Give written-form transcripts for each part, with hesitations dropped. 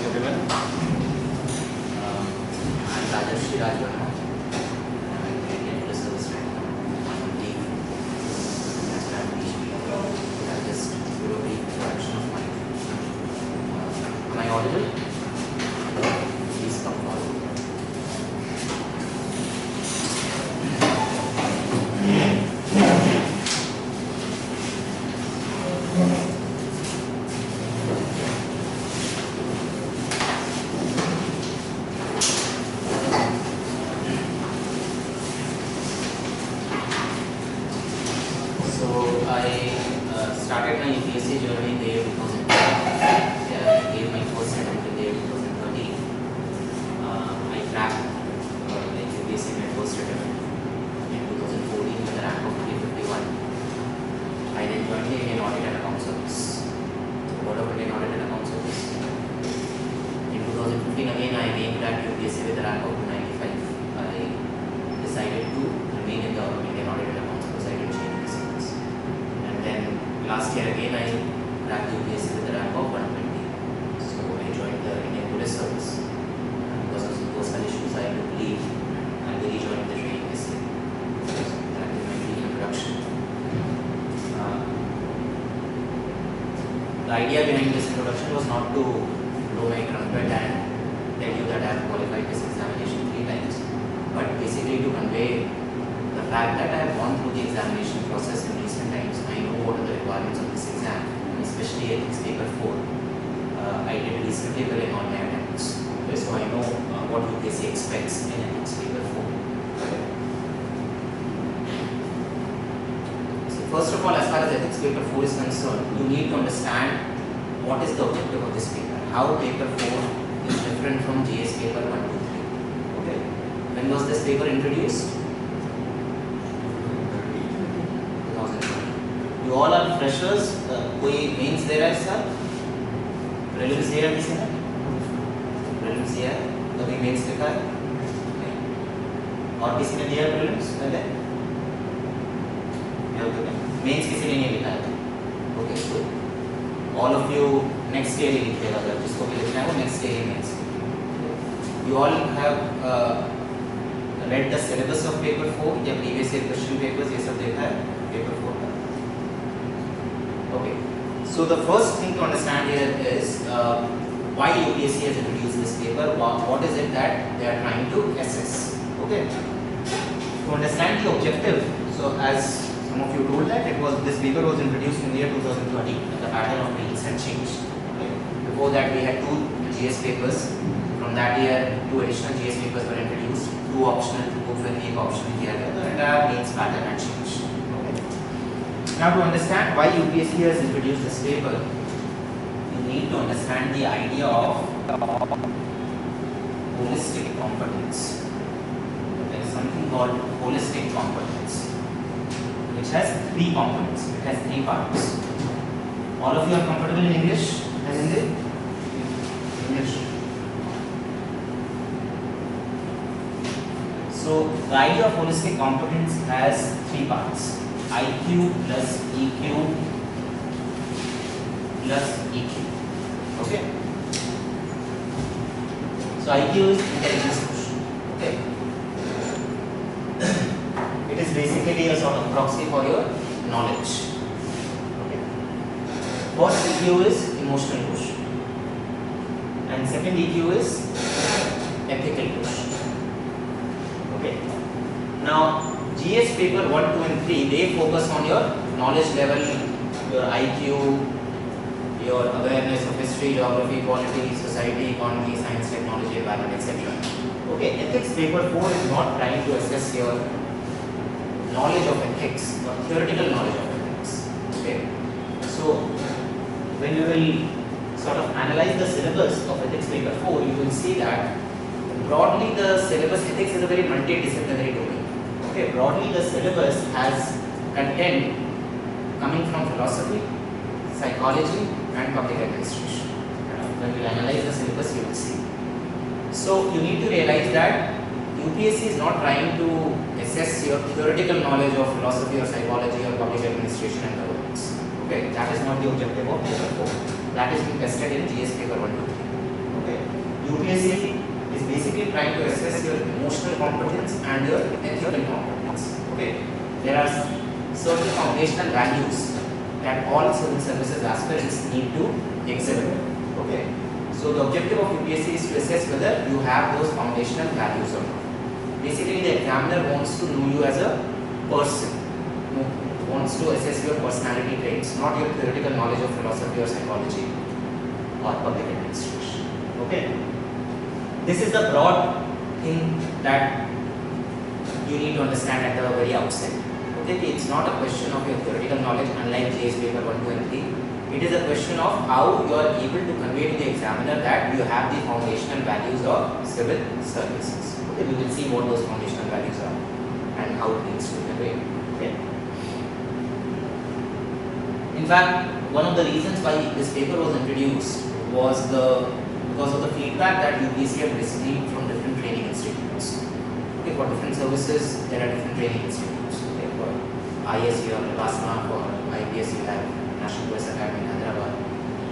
everyone. I'm Rajarshi Varma. I'm Indian Police Service right now. I'm on leave. That's why I'm teaching. I'll just do a brief introduction of mine. Am I audible? Please come forward. Started my UPSC journey in the year 2012. I gave my first attempt in the year 2013. I cracked like UPSC my first attempt in 2014 with a rank of 351. I then joined the Indian Audit and Account Service. What of Indian Audit and Account Service? In 2015 again I again cracked UPSC with a rank of 295. I decided to remain in the Indian Audit and Account Service. I didn't change my service. And then last year again I cracked UPSC with a rank of 120. So I joined the Indian Police Service. Because of some personal issues I had to leave and I rejoined the training this year. So that is my brief introduction. The idea behind this introduction was not to blow my trumpet and tell you that I have qualified this examination 3 times, but basically to convey the fact that I have gone through the examination process in recent times. I know what are the requirements of this exam, and especially ethics paper 4. I did reasonably well in all my attempts. Okay, so I know what UPSC expects in ethics paper 4. So first of all, as far as ethics paper 4 is concerned, you need to understand what is the objective of this paper, how paper 4 is different from GS paper 1, 2, 3. Okay. When was this paper introduced? You all are freshers. कोई mains दे रहा है sir? Prelims दिया है किसी ने? Prelims दिया है? कभी मेंस लिखा है? नहीं। और किसी ने दिया प्रीलिम्स पहले? मेंस किसी ने नहीं लिखा है? Okay, good. All of you next year ही लिखेगा, अगर जिसको भी लिखना है वो next year ही mains. You all have read the syllabus of paper 4 या previous year question papers ये सब देखा है paper 4 का? Okay, so the first thing to understand here is why UPSC has introduced this paper. What is it that they are trying to assess? Okay, to understand the objective. So as some of you told that this paper was introduced in the year 2020. The pattern of reads had changed. Okay. Before that we had 2 GS papers. From that year 2 additional GS papers were introduced. 2 optional, 2 फिर एक optional किया गया. The entire means pattern had changed. Now to understand why UPSC has introduced this paper, you need to understand the idea of holistic competence. There is something called holistic competence, which has 3 components. It has 3 parts. All of you are comfortable in English? As in the English. So the idea of holistic competence has 3 parts. IQ plus EQ plus EQ. Okay. So IQ is intelligence quotient. Okay. It is basically a sort of proxy for your knowledge. Okay. First EQ is emotional quotient, and second EQ is ethical quotient. Okay. Now GS paper 1, 2 and 3, they focus on your knowledge level, your IQ, your awareness of history, geography, politics, society, economy, science, technology, environment, etc. Okay, ethics paper 4 is not trying to assess your knowledge of ethics or theoretical knowledge of ethics. Okay, so when you will sort of analyze the syllabus of ethics paper 4, you will see that broadly the syllabus ethics is a very multidisciplinary domain. Okay, broadly the syllabus has content coming from philosophy, psychology and public administration. When we analyze the syllabus you will see. So you need to realize that UPSC is not trying to assess your theoretical knowledge of philosophy or psychology or public administration and governance. Okay, that is not the objective of paper 4. That is being tested in GS paper 1, 2, 3. Okay. UPSC is basically trying to assess your emotional competence and your ethical competence. Okay. There are certain foundational values that all civil services aspirants need to exhibit. Okay. So the objective of UPSC is to assess whether you have those foundational values or not. Basically, the examiner wants to know you as a person, wants to assess your personality traits, not your theoretical knowledge of philosophy or psychology or public administration. Okay. This is the broad thing that you need to understand at the very outset. Okay, it's not a question of your theoretical knowledge, unlike JS paper 1, 2 and 3. It is a question of how you are able to convey to the examiner that you have the foundational values of civil services. Okay, we will see what those foundational values are and how it needs to be conveyed. Okay. In fact, one of the reasons why this paper was introduced was because of the feedback that UPSC had received from different training institutes. Okay, for different services, there are different training institutes. Okay, for IS, you have Varma, for IPS, you have National Police Academy in Hyderabad.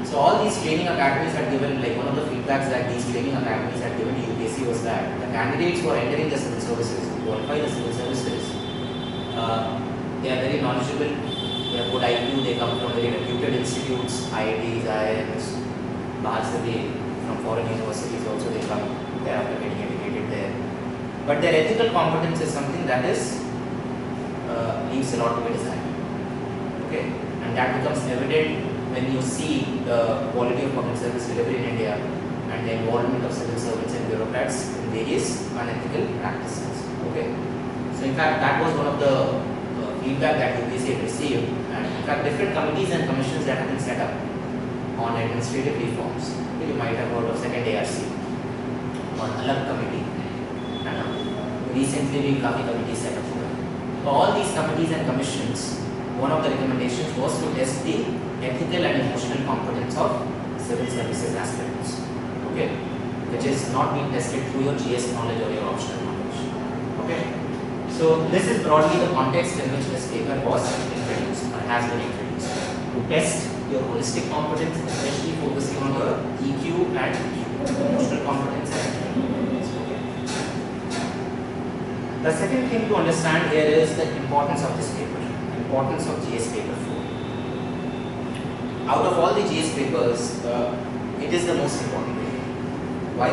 So all these training academies had given, like one of the feedbacks that these training academies had given to UPSC was that the candidates who are entering the civil services, who qualify the civil services, they are very knowledgeable, they have good IQ, they come from very reputed institutes, IITs, IIMs, Bahar from foreign universities also they come there after getting educated there. But their ethical competence is something that is leaves a lot to be desired. Okay, and that becomes evident when you see the quality of public service delivery in India and the involvement of civil servants and bureaucrats in various unethical practices. Okay, so in fact that was one of the feedback that UPSC had received, and in fact different committees and commissions that have been set up on administrative reforms. Okay, you might have heard of second ARC on Alag committee, and recently we got a committee set up. So all these committees and commissions, one of the recommendations was to test the ethical and emotional competence of civil services aspirants. Okay, which is not being tested through your GS knowledge or your optional knowledge. Okay, so this is broadly the context in which this paper was introduced or has been introduced to test your holistic competence, especially focusing on your EQ and emotional competence and ethical competence. Okay. The second thing to understand here is the importance of this paper, importance of GS paper 4. Out of all the GS papers, it is the most important paper. Why?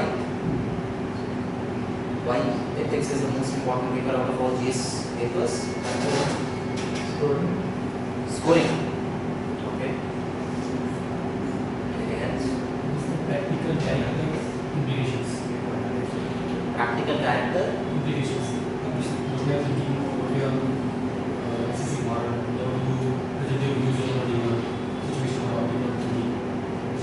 Why ethics is the most important paper out of all GS papers? Scoring. Okay. Anything else? Practical character implications. Practical character Implications. What you are thinking, what you are assessing, or how you present your views on the situation or your thinking.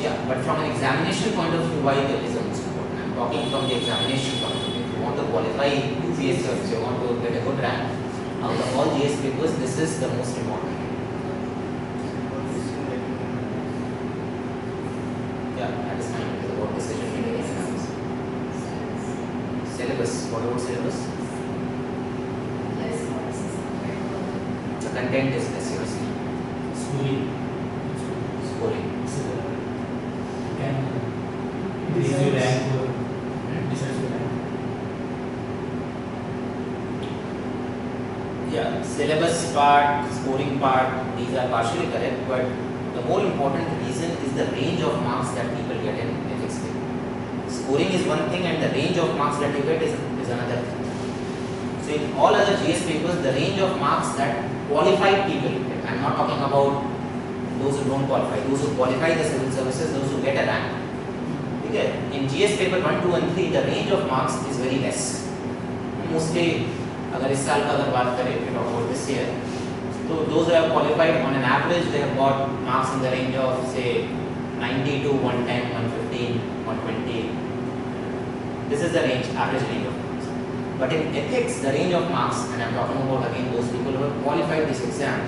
Yeah, but from an examination point of view, why it is the most important? I'm talking from the examination point of view. If you want to qualify UPSC or if you want to get a good rank, out of all GS papers, this is the most important. Yeah, that is fine. It is about decision making exams. Syllabus. What about syllabus? The content is less, you see. Schooling. Scoring. Can increase your rank or decide your rank. Yeah, syllabus part, scoring part, these are partially correct, but the more important reason is the range of marks that people get in ethics paper. Scoring is one thing and the range of marks that you get is another thing. So in all other GS papers, the range of marks that qualified people get, I am not talking about those who don't qualify, those who qualify the civil services, those who get a rank. Okay. In GS paper 1, 2 and 3, the range of marks is very less. Mostly, अगर इस साल का अगर बात करें, if you talk about this year, so those who have qualified on an average, they have got marks in the range of say 90 to 110, 115, 120. This is the range, average range of marks. But in ethics, the range of marks, and I am talking about again those people who have qualified this exam,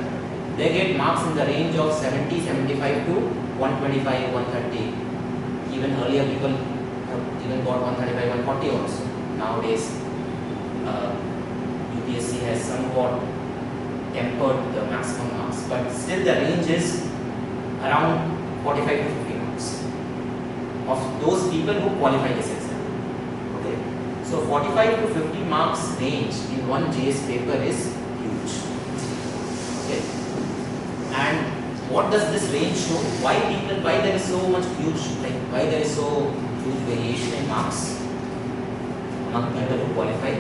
they get marks in the range of 70, 75 to 125, 130. Even earlier people have even got 135, 140 also. Nowadays, UPSC has somewhat tempered the maximum marks, but still the range is around 45 to 50 marks. of those people who qualify this exam. Okay, so 45 to 50 marks range in one JS paper is huge. Okay, and what does this range show? Why there is so much huge, like why there is so huge variation in marks among people who qualify?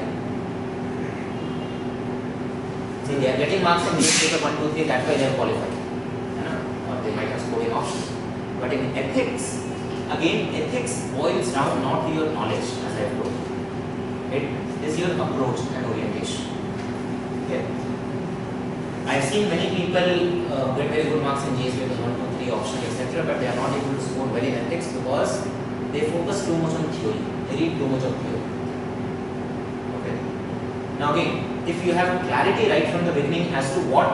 See, they are getting marks in JS paper 1, 2, 3, that's why they are qualified. Or they might have scored in option. But in ethics, again, ethics boils down not to your knowledge, as I have told you. It is your approach and orientation. Okay. I've seen many people get very good marks in JS papers 1, 2, 3, option, etc., but they are not able to score well in ethics because they focus too much on theory. They read too much of theory. Okay. Now again, if you have clarity right from the beginning as to what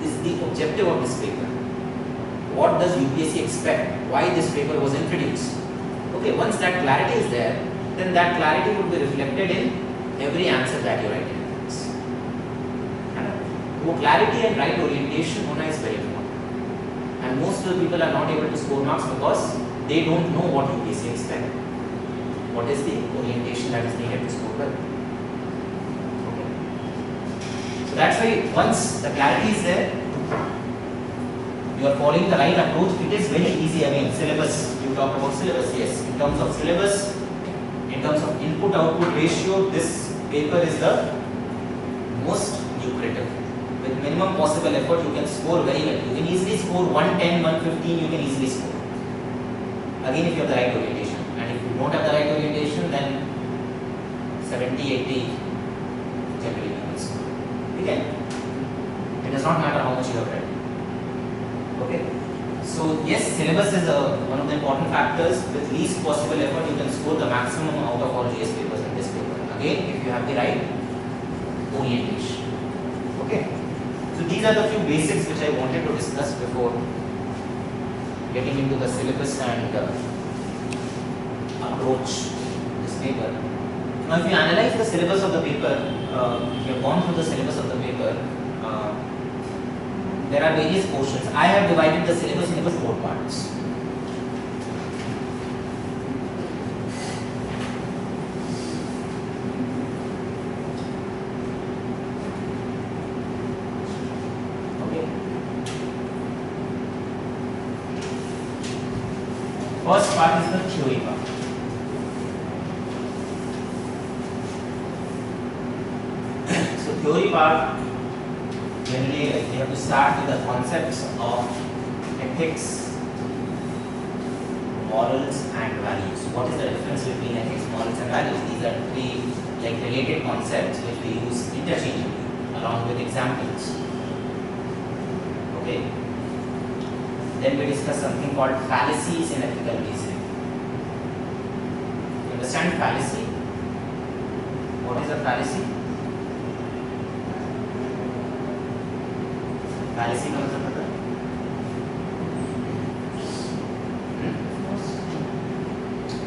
is the objective of this paper, what does UPSC expect, why this paper was introduced. Okay, once that clarity is there, then that clarity would be reflected in every answer that you write in ethics. So clarity and right orientation is very important. And most of the people are not able to score marks because they don't know what UPSC expect. What is the orientation that is needed to score well. Okay. So that's why once the clarity is there, you are following the right approach, it is very easy. Again, syllabus, you talk about syllabus, yes. In terms of syllabus, in terms of input-output ratio, this paper is the most lucrative. With minimum possible effort, you can score very well. You can easily score 110, 115, you can easily score. Again, if you have the right orientation. And if you don't have the right orientation, then 70, 80 generally you will score. Again, it does not matter how much you have read. Okay. So yes, syllabus is one of the important factors. With least possible effort, you can score the maximum out of all JS papers in this paper. Again, if you have the right orientation. Okay. So these are the few basics which I wanted to discuss before getting into the syllabus and approach this paper. Now, if you analyze the syllabus of the paper, if you have gone through the syllabus of the paper, there are various portions. I have divided the syllabus into 4 parts. Okay. First part is the theory part. So theory part, generally you have to start with the concepts of ethics, morals and values. What is the difference between ethics, morals and values? These are 3 related concepts which we use interchangeably along with examples. Okay. Then we discuss something called fallacies in ethical reasoning. You understand fallacy? What is a fallacy? Fallacy का मतलब पता है?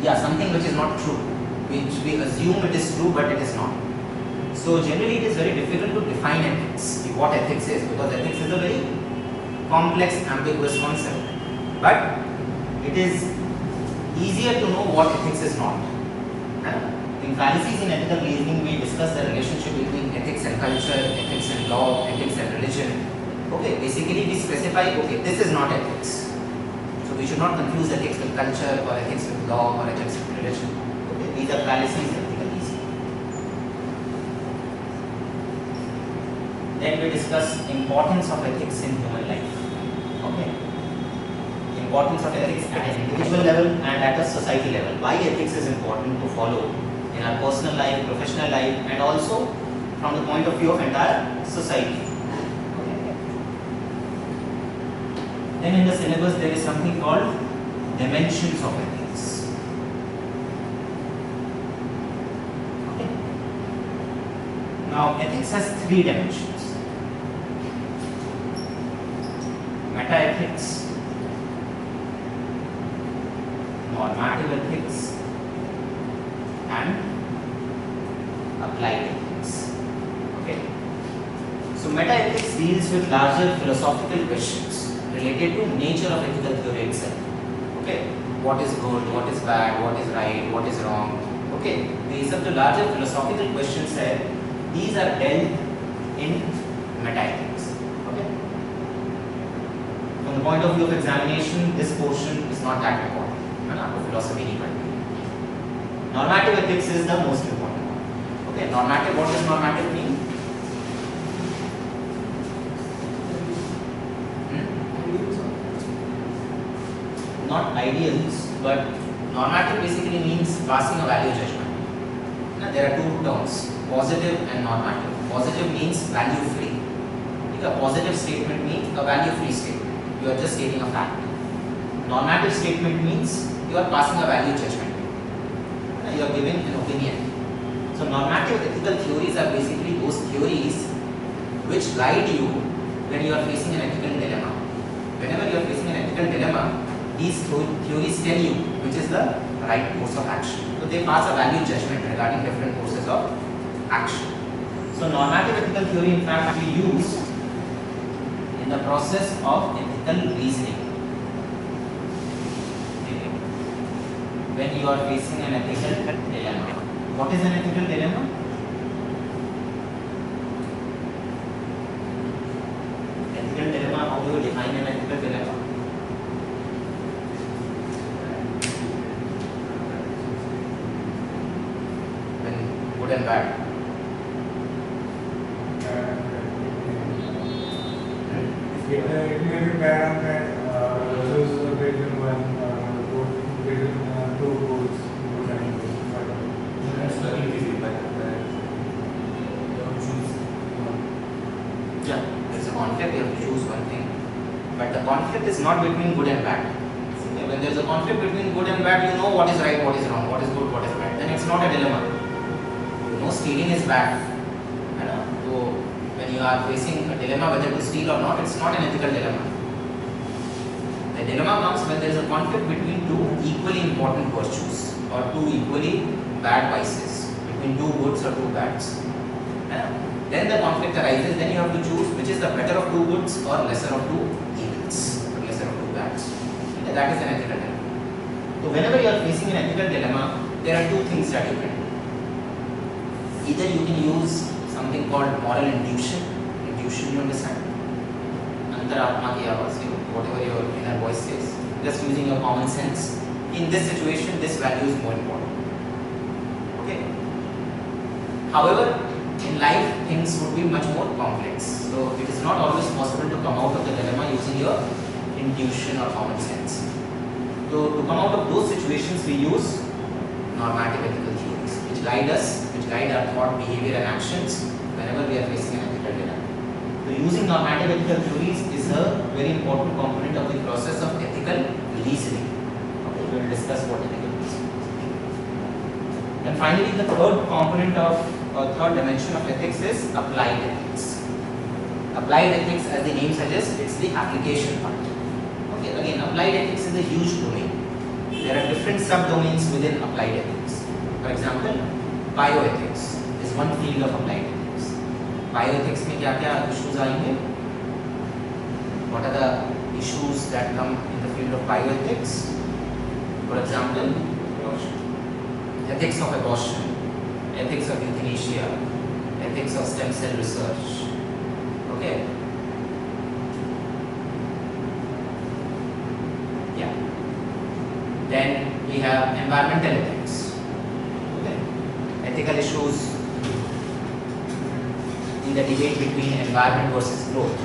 Yeah, something which is not true, which we assume it is true but it is not. So generally it is very difficult to define ethics, what ethics is, because ethics is a very complex, ambiguous concept. But it is easier to know what ethics is not. In fallacies in ethical reasoning, we discuss the relationship between ethics and culture, ethics and law, ethics and religion. Okay, basically we specify, okay, this is not ethics. So we should not confuse ethics with culture or ethics with law or ethics with religion. Okay, these are fallacies in ethical reasoning. Then we discuss importance of ethics in human life. Okay, importance of ethics at an individual level and at a society level. Why ethics is important to follow in our personal life, professional life, and also from the point of view of entire society. Then in the syllabus there is something called dimensions of ethics. Okay. Now ethics has 3 dimensions: meta-ethics, normative ethics, and applied ethics. Okay. So meta-ethics deals with larger philosophical questions related to nature of ethical theory itself. Okay, what is good, what is bad, what is right, what is wrong. Okay, these are the larger philosophical questions here. These are dealt in metaethics. Okay, from the point of view of examination, this portion is not that important. आपको philosophy नहीं पढ़नी. Normative ethics is the most important one. Okay, normative. What does normative mean? Not ideals, but normative basically means passing a value judgment. Now, there are two terms, positive and normative. Positive means value free. A positive statement means a value free statement. You are just stating a fact. Normative statement means you are passing a value judgment. You are giving an opinion. So normative ethical theories are basically those theories which guide you when you are facing an ethical dilemma. Whenever you are facing an ethical dilemma, these theories tell you which is the right course of action. So they pass a value judgment regarding different courses of action. So normative ethical theory in fact we use in the process of ethical reasoning. When you are facing an ethical dilemma. What is an ethical dilemma? Ethical dilemma, how do you define an ethical dilemma? Good and bad. It may be bad and lose the between one between two goods. That's very easy, but choose one. Yeah, there's a conflict, you have to choose one thing. But the conflict is not between good and bad. Okay, when there's a conflict between good and bad, you know what is right, what is wrong, what is good, what is bad. Then it's not a dilemma. No, stealing is bad. So when you are facing a dilemma whether to steal or not, it's not an ethical dilemma. The dilemma comes when there is a conflict between two equally important virtues or two equally bad vices, between two goods or two bads. Then the conflict arises, then you have to choose which is the better of two goods or lesser of two evils, or lesser of two bads. Okay, that is an ethical dilemma. So whenever you are facing an ethical dilemma, there are two things that you can do. Either you can use something called moral intuition. Intuition, you understand? Antaratma ki awaaz, whatever your inner voice says. Just using your common sense. In this situation, this value is more important. Okay. However, in life, things would be much more complex. So it is not always possible to come out of the dilemma using your intuition or common sense. So to come out of those situations, we use normative ethical theories, which guide us, which guide our thought, behavior and actions whenever we are facing an ethical dilemma. So using normative ethical theories is a very important component of the process of ethical reasoning. Okay, we will discuss what ethical reasoning is. And finally, the third component of third dimension of ethics is applied ethics. Applied ethics, as the name suggests, it's the application part. Okay, again, applied ethics is a huge domain. There are different subdomains within applied ethics. For example, bioethics is one field of applied ethics. Bioethics में क्या-क्या issues आएंगे? What are the issues that come in the field of bioethics? For example, ethics of abortion, ethics of euthanasia, ethics of stem cell research. Okay. Yeah. Then we have environmental ethics. Okay. Ethical issues in the debate between environment versus growth.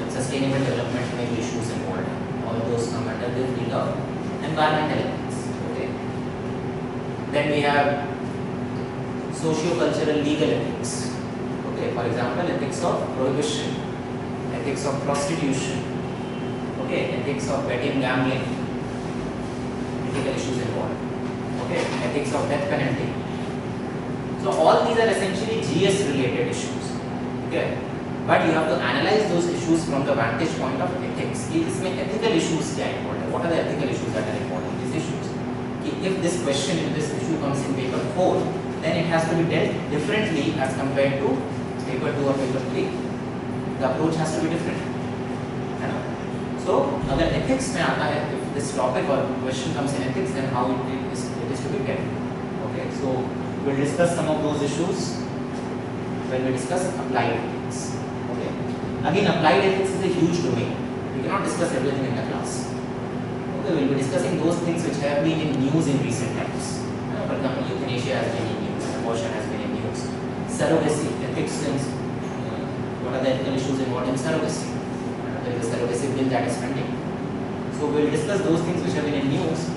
Sustainable development may be issues involved. All those come under the field of environmental ethics. Okay. Then we have socio-cultural legal ethics. Okay, for example, ethics of prohibition, ethics of prostitution, okay, ethics of betting, gambling, ethical issues involved. Okay, ethics of death penalty. So all these are essentially GS related issues. Okay, but you have to analyze those issues from the vantage point of ethics. इसमें ethical issues क्या important? What are the ethical issues that are important? These issues. If this question, if this issue comes in paper 4, then it has to be dealt differently as compared to paper 2 or paper 3. The approach has to be different. है ना? So अगर ethics में आता है, if this topic or question comes in ethics, then how it is to be kept. Okay, so we'll discuss some of those issues when we discuss applied ethics. Okay, again, applied ethics is a huge domain. We cannot discuss everything in the class. Okay, we'll be discussing those things which have been in news in recent times. For example, euthanasia has been in news, abortion has been in news, surrogacy, ethics, and what are the ethical issues involved in surrogacy? There is a surrogacy bill that is pending. So we'll discuss those things which have been in news,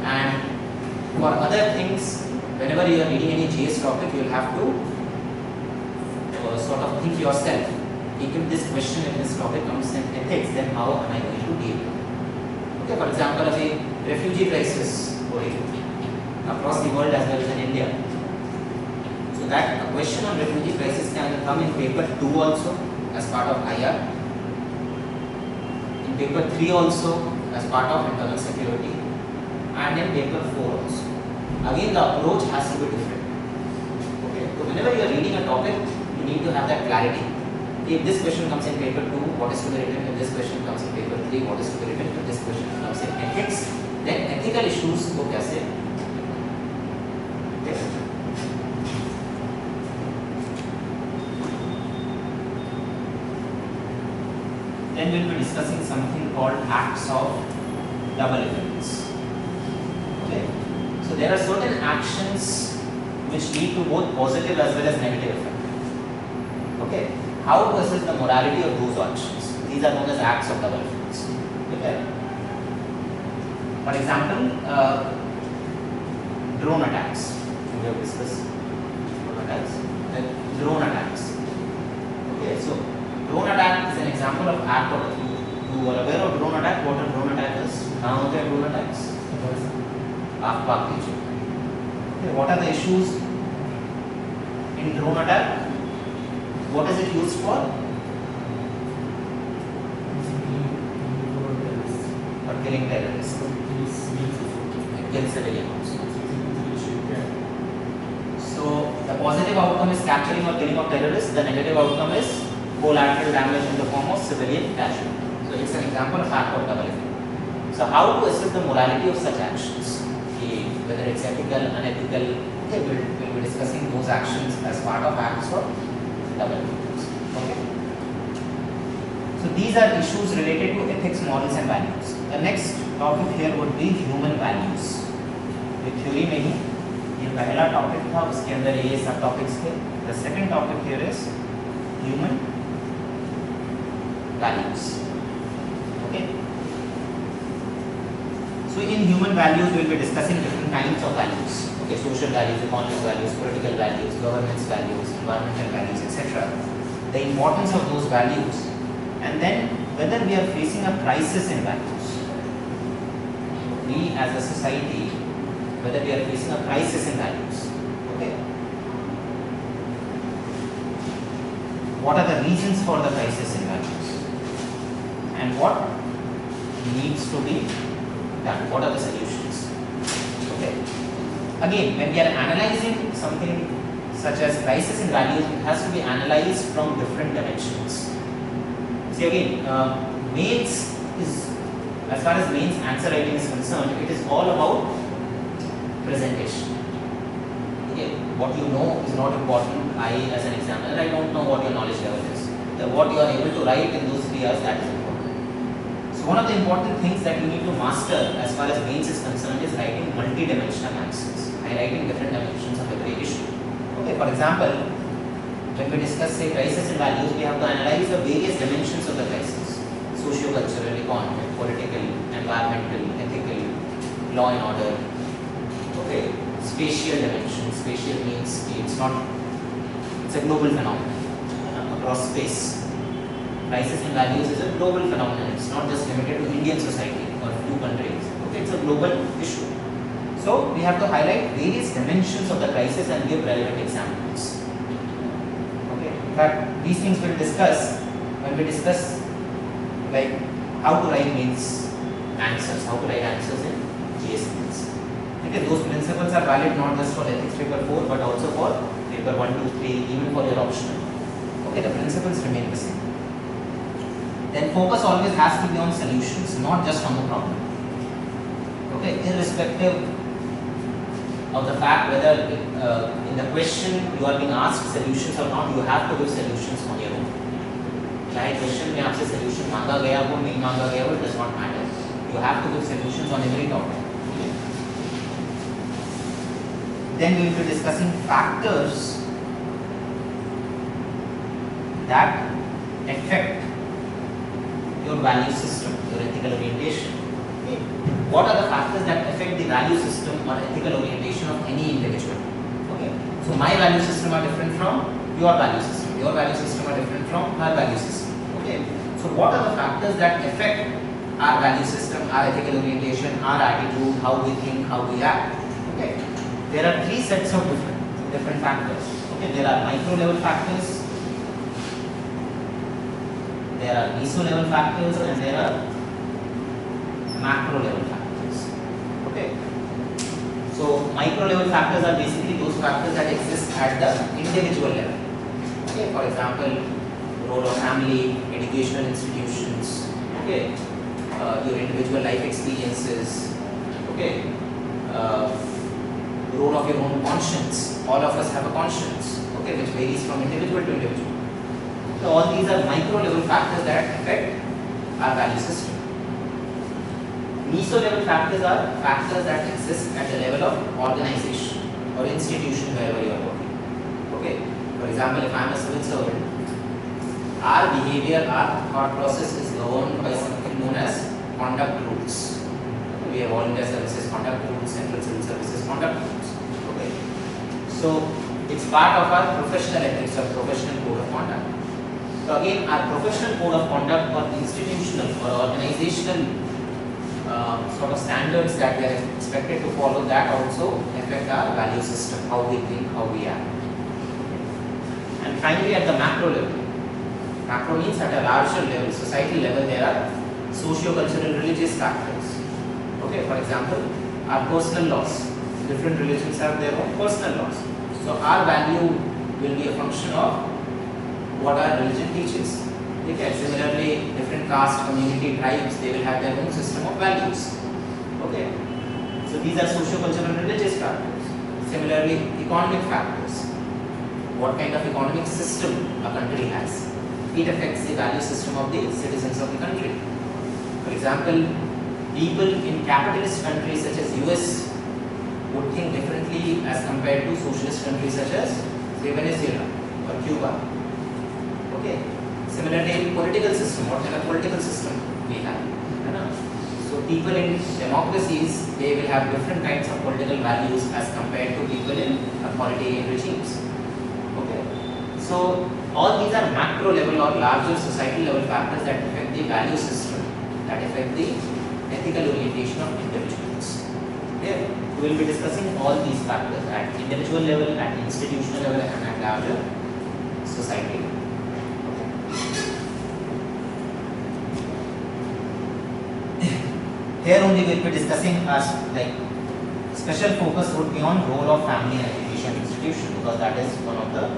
and for other things, whenever you are reading any GS topic, you will have to sort of think yourself. If this question, if this topic comes in ethics, then how am I going to deal with it? Okay, for example, a refugee crisis going across the world as well as in India. So that a question on refugee crisis can come in paper 2 also as part of IR, in paper 3 also as part of internal security, and in paper 4 also. Again, the approach has to be different. Okay, so whenever you are reading a topic, you need to have that clarity. If this question comes in paper 2, what is to be written? If this question comes in paper 3, what is to be written? If this question comes in ethics, then ethical issues को कैसे? Then we will be discussing something called acts of double effects. Okay, so there are certain actions which lead to both positive as well as negative effect. Okay. How to assess the morality of those actions? These are known as acts of double effects. Okay. For example, drone attacks. We have discussed drone attacks. Okay, so drone attack is an example of act of. You are aware of drone attack? What a drone attack is? How are drone attacks? Okay, what are the issues in drone attack? What is it used for? For killing terrorists. It kills civilians. So the positive outcome is capturing or killing of terrorists. The negative outcome is collateral damage in the form of civilian casualty. So it's an example of act of double effect. So how to assess the morality of such actions? Whether it's ethical, unethical. Okay, we'll be discussing those actions as part of acts of double effects. Okay. So these are issues related to ethics, morals and values. The next topic here would be human values. ये theory में ही ये पहला topic था, उसके अंदर ये सब topics थे. The second topic here is human values. Okay. So in human values we will be discussing different kinds of values. Okay, social values, economic values, political values, governance values, environmental values, etc. The importance of those values, and then whether we are facing a crisis in values. We as a society, whether we are facing a crisis in values. Okay. What are the reasons for the crisis in values? And what needs to be done? What are the solutions? Okay. Again, when we are analyzing something such as crisis in values, it has to be analyzed from different dimensions. See again, mains is, as far as mains answer writing is concerned, it is all about presentation. Okay, what you know is not important. I, as an examiner, I don't know what your knowledge level is. What you are able to write in those 3 hours, that is important. So one of the important things that you need to master as far as mains is concerned is writing multi-dimensional answers, highlighting different dimensions of every issue. Okay, for example, when we discuss say crisis in values, we have to analyze the various dimensions of the crisis: socio-cultural, economic, political, environmental, ethical, law and order. Okay, spatial dimension. Spatial means it's a global phenomenon across space. Crisis in values is a global phenomenon. It's not just limited to Indian society or a few countries. Okay, it's a global issue. So we have to highlight various dimensions of the crisis and give relevant examples. Okay, in fact, these things we'll discuss when we discuss like how to write mains answers, how to write answers in GS mains. Okay, those principles are valid not just for ethics paper 4 but also for paper 1, 2, 3, even for your optional. Okay, the principles remain the same. Then focus always has to be on solutions, not just on the problem. Okay, irrespective of the fact whether in the question you are being asked solutions or not, you have to give solutions on your own. चाहे question में आपसे solution मांगा गया हो नहीं मांगा गया हो, it does not matter. You have to give solutions on every topic. Then we will be discussing factors that affect your value system, your ethical orientation. Okay. What are the factors that affect the value system or ethical orientation of any individual? Okay. So my value system are different from your value system. Your value system are different from her value system. Okay. So what are the factors that affect our value system, our ethical orientation, our attitude, how we think, how we act? Okay. There are three sets of different factors. Okay. There are micro level factors, there are meso level factors, and there are macro level factors. Okay. So micro level factors are basically those factors that exist at the individual level. Okay. For example, role of family, educational institutions. Okay. Your individual life experiences. Okay. Role of your own conscience. All of us have a conscience. Okay, which varies from individual to individual. So all these are micro level factors that affect our value system. Meso level factors are factors that exist at the level of organization or institution wherever you are working. Okay. For example, if I am a civil servant, our behavior, our thought process is governed by something known as conduct rules. We have all India services conduct rules, central civil services conduct rules. Okay. So it's part of our professional ethics or professional code of conduct. So again, our professional code of conduct or institutional or organizational sort of standards that we are expected to follow, that also affect our value system, how we think, how we act. And finally, at the macro level, macro means at a larger level, society level, there are socio-cultural religious factors. Okay, for example, our personal laws. Different religions have their own personal laws. So our value will be a function of what our religion teaches. Okay. Similarly, different caste, community, tribes, they will have their own system of values. Okay. So these are socio-cultural religious factors. Similarly, economic factors. What kind of economic system a country has, it affects the value system of the citizens of the country. For example, people in capitalist countries such as US would think differently as compared to socialist countries such as say Venezuela or Cuba. Okay. Similarly, political system, what kind of political system we have. So people in democracies, they will have different kinds of political values as compared to people in authoritarian regimes. Okay. So all these are macro level or larger societal level factors that affect the value system, that affect the ethical orientation of individuals. Okay. We will be discussing all these factors at individual level, at institutional level, and at larger society level. Here only we will be discussing as like special focus would be on role of family and education institution, because that is one of the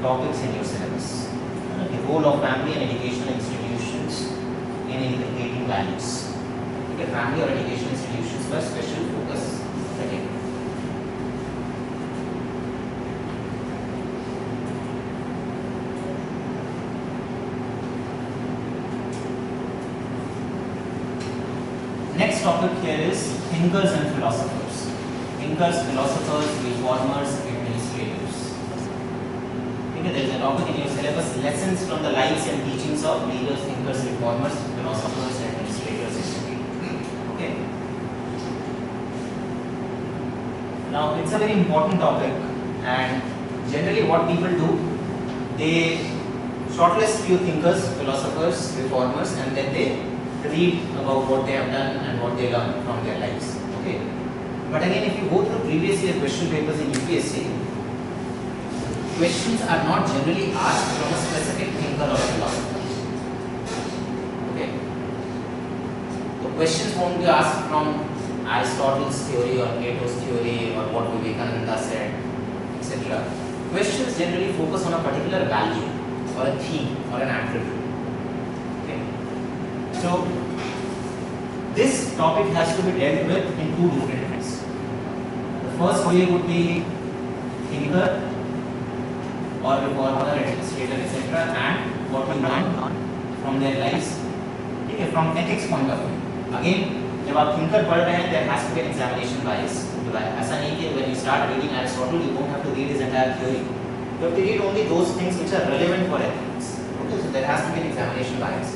topics in your syllabus. The role of family and educational institutions in inculcating values. Okay, family or education institutions were special focus. Okay. Next topic here is thinkers and philosophers. Thinkers, philosophers, reformers, administrators. Okay, there is a topic in your syllabus, lessons from the lives and teachings of leaders, thinkers, reformers, philosophers, administrators, etc. Okay. Now it's a very important topic, and generally what people do, they shortlist few thinkers, philosophers, reformers, and then they read about what they have done and what they learned from their lives. Okay. But again, if you go through previous year question papers in UPSC, questions are not generally asked from a specific thinker or philosopher. Okay. The questions won't be asked from Aristotle's theory or Plato's theory or what Vivekananda said, etc. Questions generally focus on a particular value or a theme or an attribute. Okay. So this topic has to be dealt with in two different ways. The first way would be thinker or reformer, administrator, etc., and what we learn from their lives. Okay, from ethics point of view. Again, जब आप thinker पढ़ रहे हैं, there has to be an examination bias. ऐसा नहीं कि when you start reading Aristotle, you don't have to read his entire theory. You have to read only those things which are relevant for ethics. Okay, so there has to be an examination bias.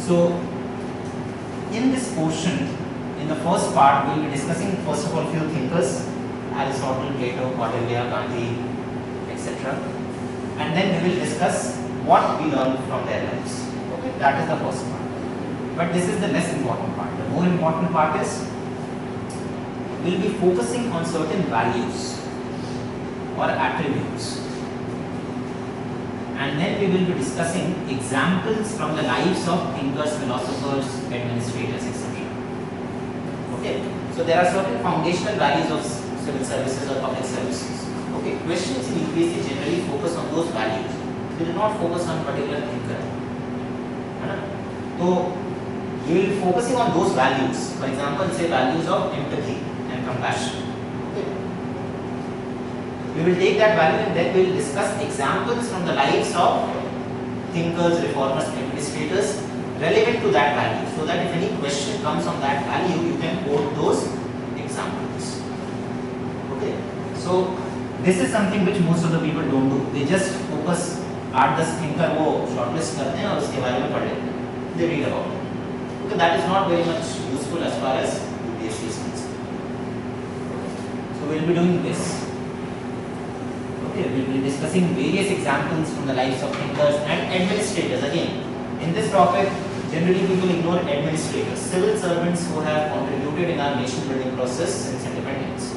So, in this portion, in the first part, we will be discussing first of all few thinkers: Aristotle, Plato, Cordelia, Gandhi, etc. And then we will discuss what we learn from their lives. Okay, that is the first part. But this is the less important part. The more important part is we will be focusing on certain values or attributes. And then we will be discussing examples from the lives of thinkers, philosophers, administrators, etc. Okay, so there are certain foundational values of civil services or public services. Okay, questions in UPSC generally focus on those values. They do not focus on particular thinker. So we will be focusing on those values. For example, say values of empathy and compassion. Okay. We will take that value and then we will discuss examples from the lives of thinkers, reformers, administrators relevant to that value, so that if any question comes on that value, you can quote those examples. Okay. So this is something which most of the people don't do. They just focus 8-10 thinker वो shortlist करते हैं और उसके बारे में पढ़ लेते हैं. They read about it. Okay, that is not very much useful as far as UPSC is concerned. So we will be doing this. Okay, we will be discussing various examples from the lives of thinkers and administrators. Again, in this topic, generally people ignore administrators, civil servants who have contributed in our nation building process since independence.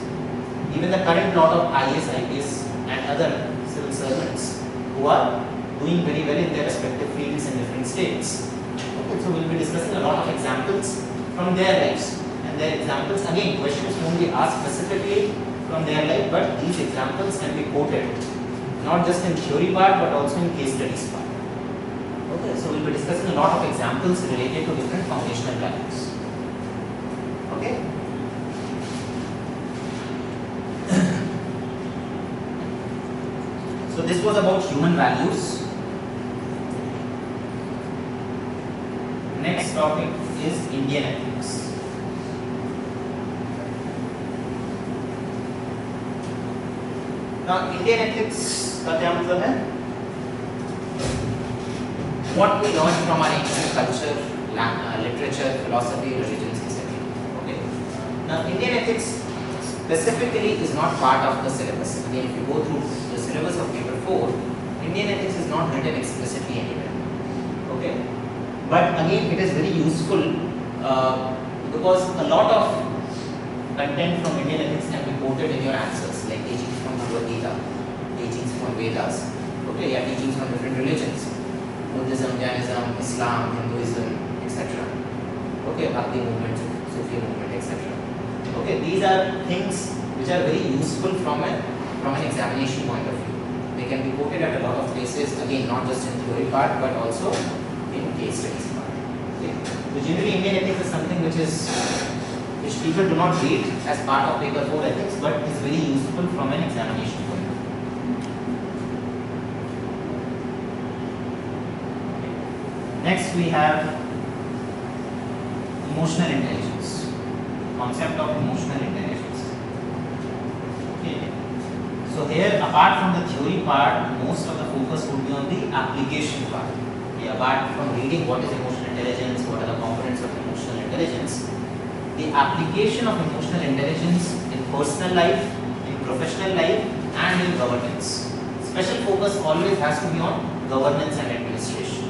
Even the current lot of IAS, IPS and other civil servants who are doing very well in their respective fields in different states. Okay, so we will be discussing a lot of examples from their lives. And their examples, again, questions won't be asked specifically from their life, but these examples can be quoted, not just in theory part, but also in case studies part. Okay, so we will be discussing a lot of examples related to different foundational values. Okay. So this was about human values. Next topic is Indian ethics. Now, Indian ethics का क्या मतलब है? What we learn from our ancient culture, literature, philosophy, religions, etc. Okay. Now, Indian ethics specifically is not part of the syllabus. Again, if you go through the syllabus of paper 4, Indian ethics is not written explicitly anywhere. Okay. But again, it is very useful because a lot of content from Indian ethics can be quoted in your answers, like teachings from Bhagavad Gita, teachings from Vedas, okay, yeah, teachings from different religions, Buddhism, Jainism, Islam, Hinduism, etc. Okay, Bhakti movement, Sufi movement, etc. Okay, these are things which are very useful from an examination point of view. They can be quoted at a lot of places, again, not just in theory part, but also in case studies part. Okay. So generally Indian ethics is something which people do not read as part of paper 4 ethics, but is very useful from an examination point of view. Okay. Next we have emotional intelligence. Concept of emotional intelligence. Okay. So here, apart from the theory part, most of the focus would be on the application part. Okay. Apart from reading what is emotional intelligence, what are the components of emotional intelligence, the application of emotional intelligence in personal life, in professional life, and in governance. Special focus always has to be on governance and administration.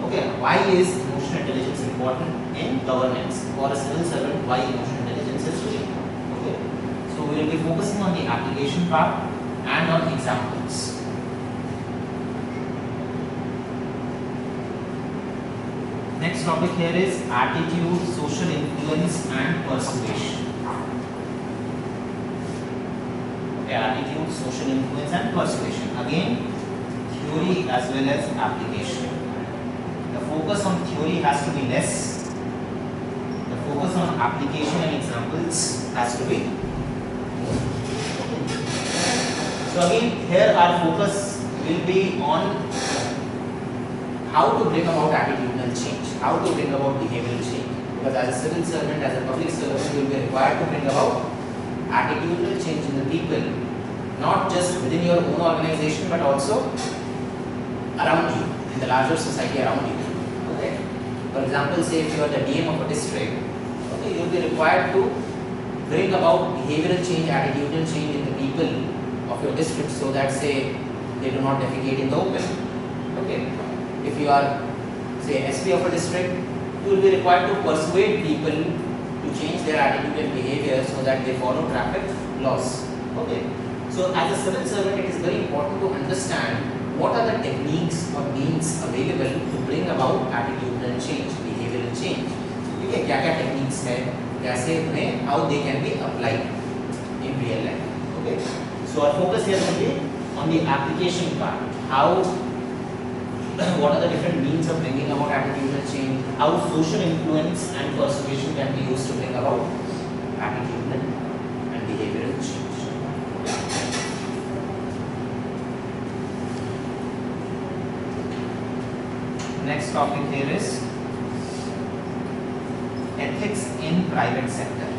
Okay. Why is emotional intelligence important in governance? For a civil servant, why emotional intelligence is really important? Okay. So we will be focusing on the application part and on examples. Next topic here is attitude, social influence and persuasion. Okay, attitude, social influence and persuasion. Again, theory as well as application. The focus on theory has to be less. The focus on application and examples has to be more. So again, here our focus will be on how to bring about attitudinal change, how to bring about behavioral change. Because as a civil servant, as a public servant, you will be required to bring about attitudinal change in the people, not just within your own organization, but also around you, in the larger society around you. Okay. For example, say if you are the DM of a district, okay, you will be required to bring about behavioral change, attitudinal change in the people of your district, so that say they do not defecate in the open. Okay. If you are say SP of a district, you will be required to persuade people to change their attitude and behavior so that they follow traffic laws. Okay. So as a civil servant, it is very important to understand what are the techniques or means available to bring about attitudinal change, behavioral change. Okay, क्या techniques है, कैसे उन्हें, how they can be applied in real life. Okay. So our focus here will be on the application part. How what are the different means of bringing about attitudinal change, how social influence and persuasion can be used to bring about attitudinal and behavioral change. Next topic here is ethics in private sector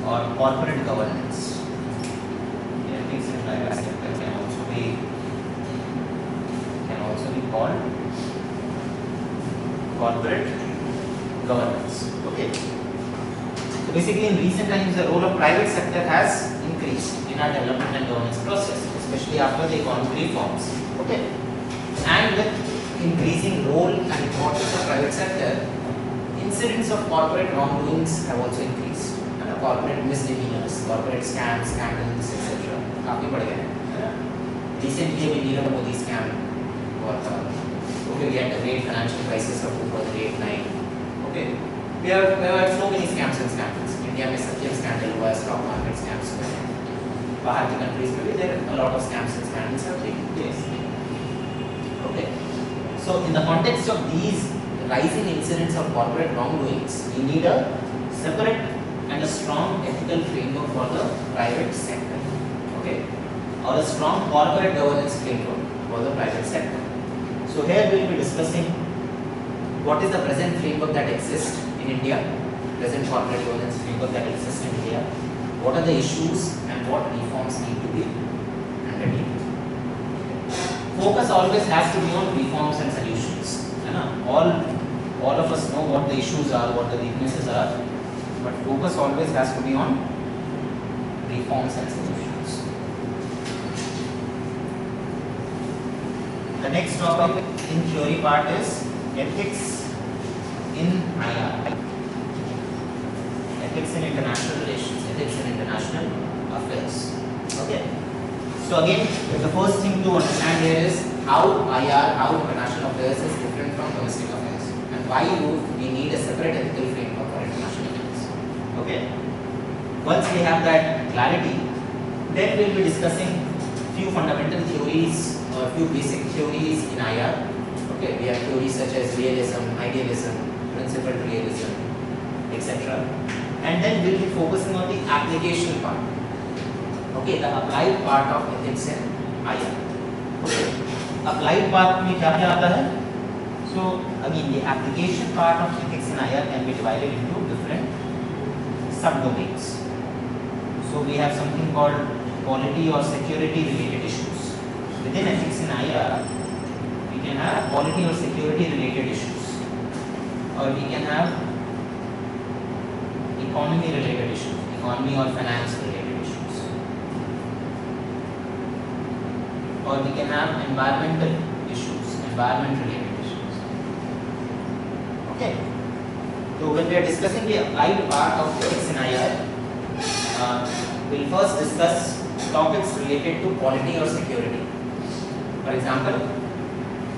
or corporate governance. Ethics in private sector can also be called corporate governance. Okay. So basically, in recent times, the role of private sector has increased in our development and governance process, especially after the economic reforms. Okay. And with increasing role and importance of private sector, incidents of corporate wrongdoings have also increased. Corporate misdemeanors, corporate scams, scandals, etc. काफी बढ़ गए हैं. Recently, we Nirav Modi scam हुआ था. Okay, we had the great financial crisis of 2008-9. Okay, there were so many scams and scandals. India में सत्यम scandal हुआ, stock market scams हुए हैं. बाहर के countries में भी there are a lot of scams and scandals have taken place. Okay, so in the context of these rising incidents of corporate wrongdoings, we need a separate and a strong ethical framework for the private sector, okay, or a strong corporate governance framework for the private sector. So here we will be discussing what is the present framework that exists in India, present corporate governance framework that exists in India, what are the issues and what reforms need to be undertaken. Focus always has to be on reforms and solutions. All of us know what the issues are, what the weaknesses are, but focus always has to be on reforms and solutions. The next topic in theory part is ethics in IR, ethics in international relations, ethics in international affairs. Okay. So again, the first thing to understand here is how IR, how international affairs is different from domestic affairs, and why we need a separate ethical framework for international affairs. Okay. Once we have that clarity, then we will be discussing few fundamental theories or few basic theories in IR. Okay, we have theories such as realism, idealism, principled realism, etc. And then we will be focusing on the application part. Okay, the applied part of ethics in IR. Okay, applied part में क्या क्या आता है? So again, the application part of ethics in IR can be divided into different subdomains. So we have something called quality or security related issues. Within ethics in IR, we can have quality or security related issues, or we can have economy related issues, economy or finance related issues, or we can have environmental issues, environment related issues. Okay. So when we are discussing the applied part of ethics in IR, we'll first discuss topics related to quality or security. For example,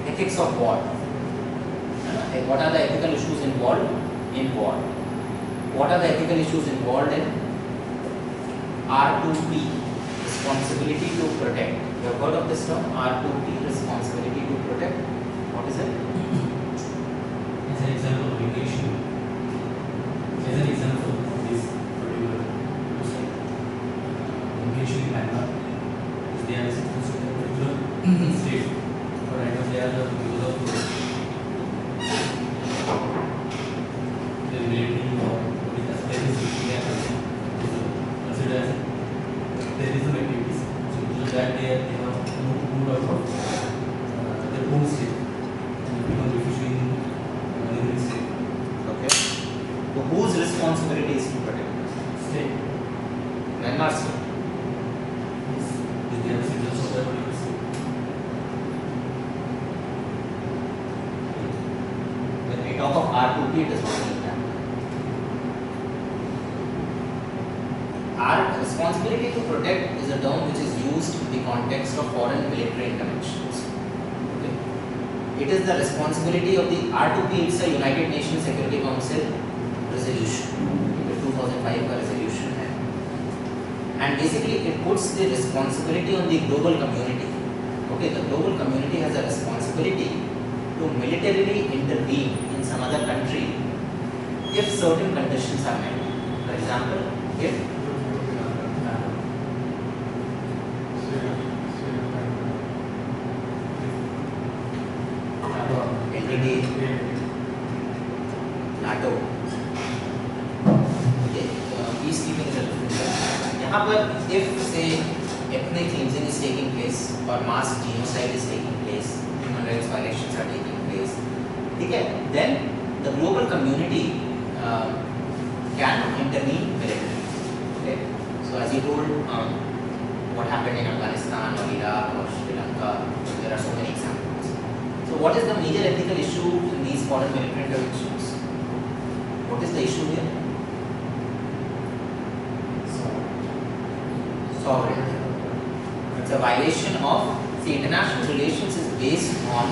ethics of war. What are the ethical issues involved in war? What are the ethical issues involved in R2P, responsibility to protect? You have heard of this term, R2P, responsibility to protect. What is it? whose responsibility is to protect? State. Myanmar state. Is they are citizens of that particular state. When we talk of R2P, it does not mean that. Our responsibility to protect is a term which is used in the context of foreign military interventions. Okay. It is the responsibility of the R2P. It's a United Nations Security Council resolution. The 2005 का resolution है. And basically it puts the responsibility on the global community. Okay, the global community has a responsibility to militarily intervene in some other country if certain conditions are met. For example, if entity NATO, okay, peacekeeping is a different term. यहाँ पर if say ethnic cleansing is taking place or mass genocide is taking place, human rights violations are taking place, ठीक है, then the global community can intervene militarily. Okay, so as you told, what happened in Afghanistan or Iraq or Sri Lanka, there are so many examples. So what is the major ethical issue in these foreign military interventions? What is the issue here? Sovereignty. It's a violation of, see, international relations is based on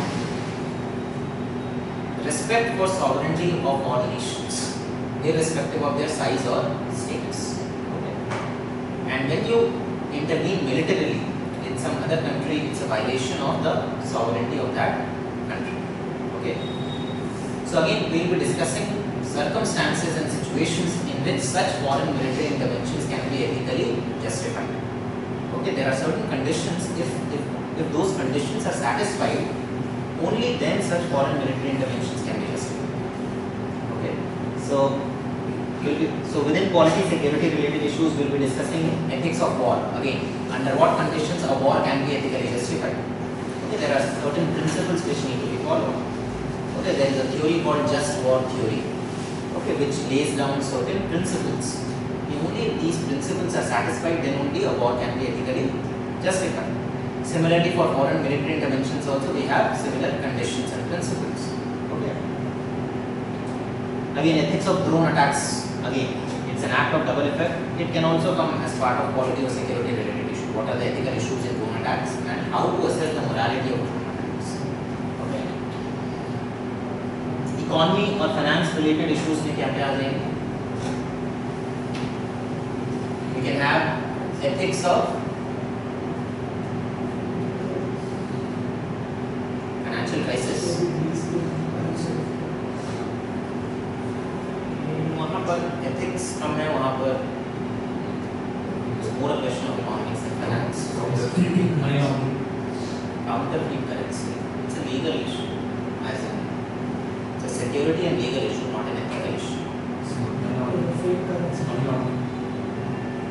respect for sovereignty of all nations, irrespective of their size or status. Okay. And when you intervene militarily in some other country, it's a violation of the sovereignty of that country. Okay. So again, we will be discussing circumstances and situations in which such foreign military interventions can be ethically justified. Okay, there are certain conditions. If those conditions are satisfied, only then such foreign military interventions can be justified. Okay, so within policy security related issues, we will be discussing ethics of war. Again, under what conditions a war can be ethically justified. Okay, there are certain principles which need to be followed. Okay, there is a theory called just war theory. Okay, which lays down certain principles. Only if these principles are satisfied, then only a war can be ethically justified. Similarly, for foreign military interventions also, we have similar conditions and principles. Okay. Again, ethics of drone attacks. Again, it's an act of double effect. It can also come as part of quality or security related issue. What are the ethical issues in drone attacks and how to assess the morality of drone attacks. Okay. Economy or finance related issues में क्या क्या आ जाएंगे? We can have ethics of financial crisis. वहाँ पर ethics कम है, वहाँ पर more a question of economics and finance. Counterfeit currency. It's a legal issue. It's a security and legal issue, not an ethical issue.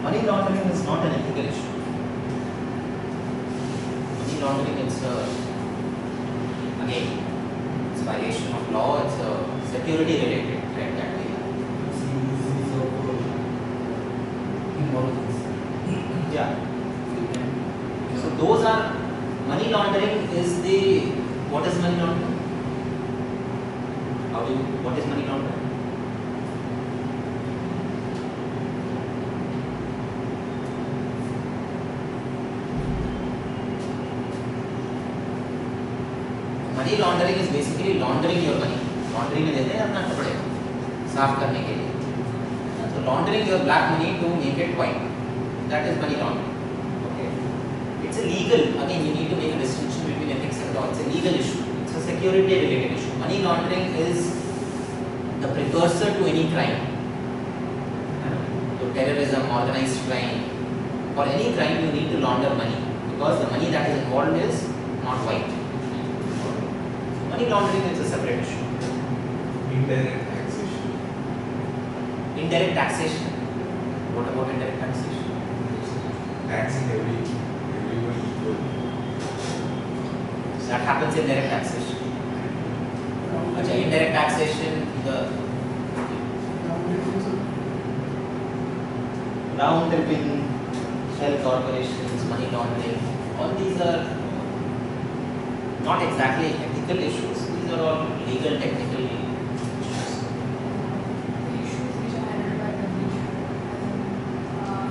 Money laundering is not an ethical issue. Money laundering is again, it's a violation of law. It's a security related threat that we have. Yeah. So those are, money laundering is the, what is money laundering? What is money laundering? Money laundering is basically laundering your money. Laundering में देते हैं अपना कपड़े साफ करने के लिए. So laundering your black money to make it white. That is money laundering. Okay. It's a legal. Again, you need to make a distinction between ethics and law. It's a legal issue. It's a security related issue. Money laundering is the precursor to any crime. So terrorism, organized crime, for any crime you need to launder money because the money that is involved is not white. Money laundering is a separate issue. Indirect taxation. Indirect taxation. What about indirect taxation? Taxing everyone equally. So that happens in direct taxation. Okay, indirect taxation, the Round tripping, shell corporations, money laundering, all these are not exactly ethical issues. These are all legal, technical issues. Issues which are handled by the nation,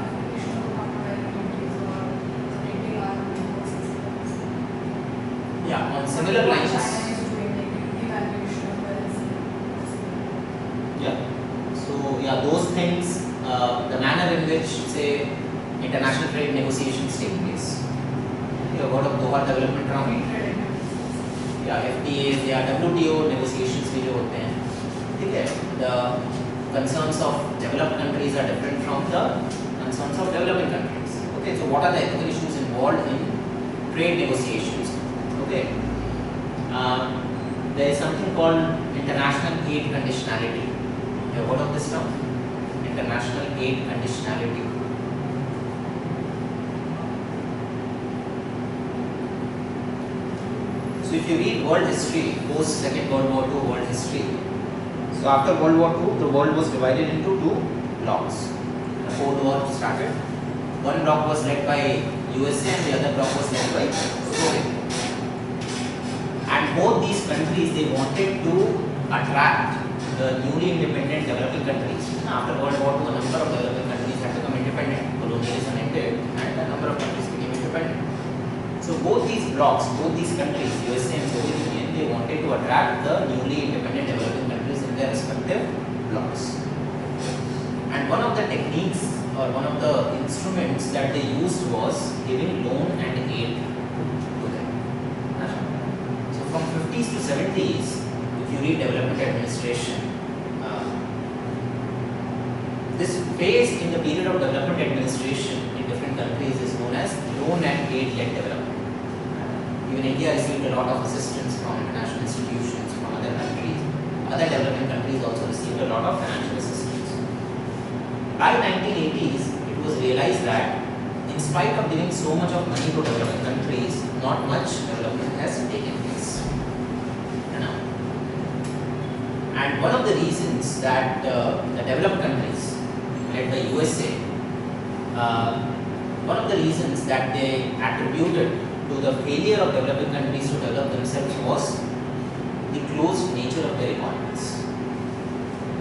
application of corporate activities or spreading our network systems. Yeah, on similar lines. China is doing like evaluation of currency. Yeah. So yeah, those things, the manner in which say international trade negotiations take place. You have heard of Doha Development Round? या FTAs या WTO negotiations भी जो होते हैं, ठीक है? The concerns of developed countries are different from the concerns of developing countries. Okay, so what are the ethical issues involved in trade negotiations? Okay, there is something called international aid conditionality. You have heard of this term? International aid conditionality. So if you read world history, post Second World War II world history, so after World War II, the world was divided into two blocks. The Cold War started. One block was led by USA and the other block was led by Soviet. And both these countries, they wanted to attract the newly independent developing countries. After World War II, a number of developing countries had become independent. Colonialism ended and a number of countries became independent. So both these blocks, both these countries, USA and Soviet Union, they wanted to attract the newly independent developing countries in their respective blocks. And one of the techniques or one of the instruments that they used was giving loan and aid to them. So from 50s to 70s, if you read development administration, this phase in the period of development administration in different countries is known as loan and aid led development. Even India received a lot of assistance from international institutions, from other countries. Other developing countries also received a lot of financial assistance. By 1980s, it was realized that in spite of giving so much of money to developing countries, not much development has taken place. And one of the reasons that the developed countries, led by USA, one of the reasons that they attributed to the failure of developing countries to develop themselves was the closed nature of their economies.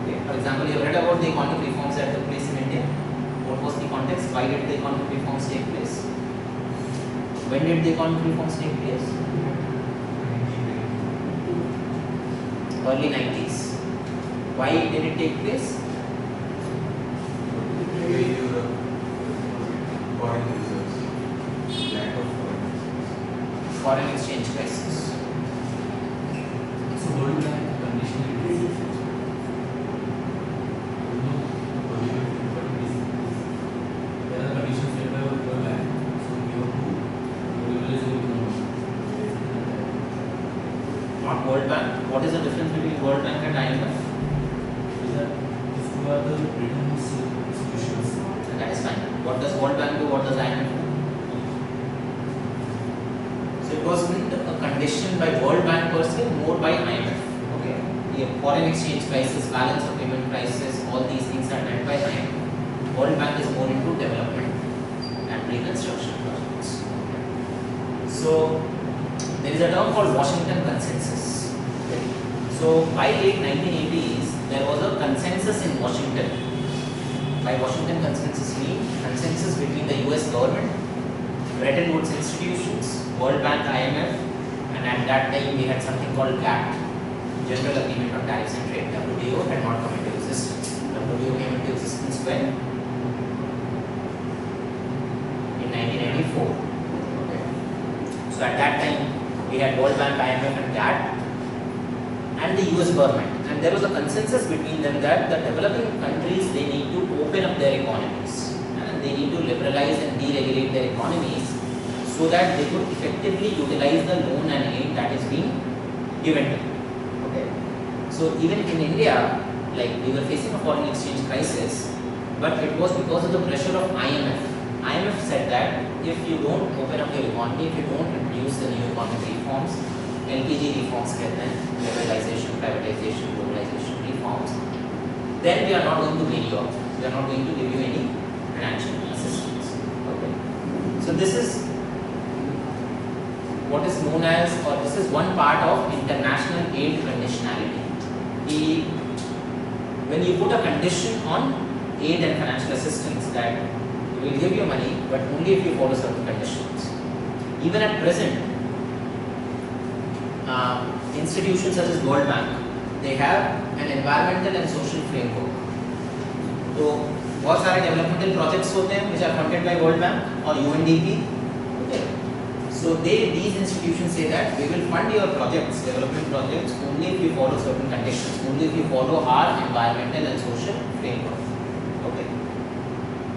Okay. For example, you have read about the economic reforms that took place in India. What was the context? Why did the economic reforms take place? When did the economic reforms take place? Early 90s. Why did it take place? Foreign exchange crisis. So World Bank conditionality. There are conditions set by World Bank. So you have to liberalize your economy. Not World Bank. What is the difference between World Bank and IMF? These two are the written institutions. That is fine. What does World Bank do? What does IMF do? So it wasn't a condition by World Bank per se, more by IMF. Okay. The foreign exchange crisis, balance of payment crisis, all these things are meant by IMF. World Bank is more into development and reconstruction projects. So there is a term called Washington Consensus. Okay. So by late 1980s, there was a consensus in Washington. By Washington Consensus mean consensus between the US government, Bretton Woods institutions, World Bank, IMF, and at that time we had something called GATT, General Agreement on Tariffs and Trade. WTO had not come into existence. WTO came into existence when? In 1994. Okay. So at that time we had World Bank, IMF, and GATT, and the US government. And there was a consensus between them that the developing countries, they need to open up their economies and they need to liberalize and deregulate their economies so that they could effectively utilize the loan and aid that is being given to them. Okay. So even in India, like we were facing a foreign exchange crisis, but it was because of the pressure of IMF. IMF said that if you don't open up your economy, if you don't introduce the new economic reforms, LPG reforms कहते हैं, liberalization, privatization, globalization reforms, then we are not going to bail you out. We are not going to give you any financial assistance. Okay. So this is what is known as, or this is one part of international aid conditionality. When you put a condition on aid and financial assistance that we will give you money, but only if you follow certain conditions. Even at present, institutions such as World Bank, they have an environmental and social framework. तो बहुत सारे developmental projects होते हैं which are funded by World Bank or UNDP. Okay. So these institutions say that we will fund your projects, development projects, only if you follow certain conditions, only if you follow our environmental and social framework. Okay.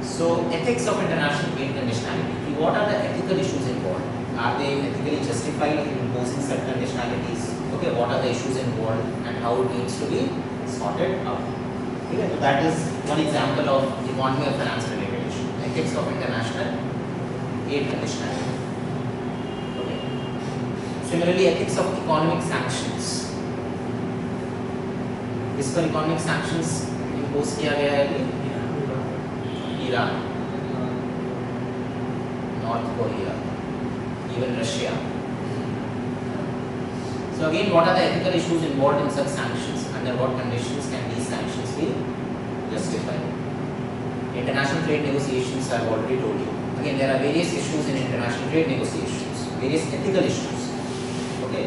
So ethics of international aid conditionality. What are the ethical issues involved? Are they ethically justified in imposing such conditionalities? Okay, what are the issues involved and how it needs to be sorted out? Okay, so that is one example of economy of finance related issue. Ethics of international aid conditionality. Okay. Similarly, ethics of economic sanctions. इस पर economic sanctions impose किया गया है अभी? Iran, North Korea, even Russia. So again, what are the ethical issues involved in such sanctions? Under what conditions can these sanctions be justified? International trade negotiations, I have already told you. Again, there are various issues in international trade negotiations, various ethical issues. Okay.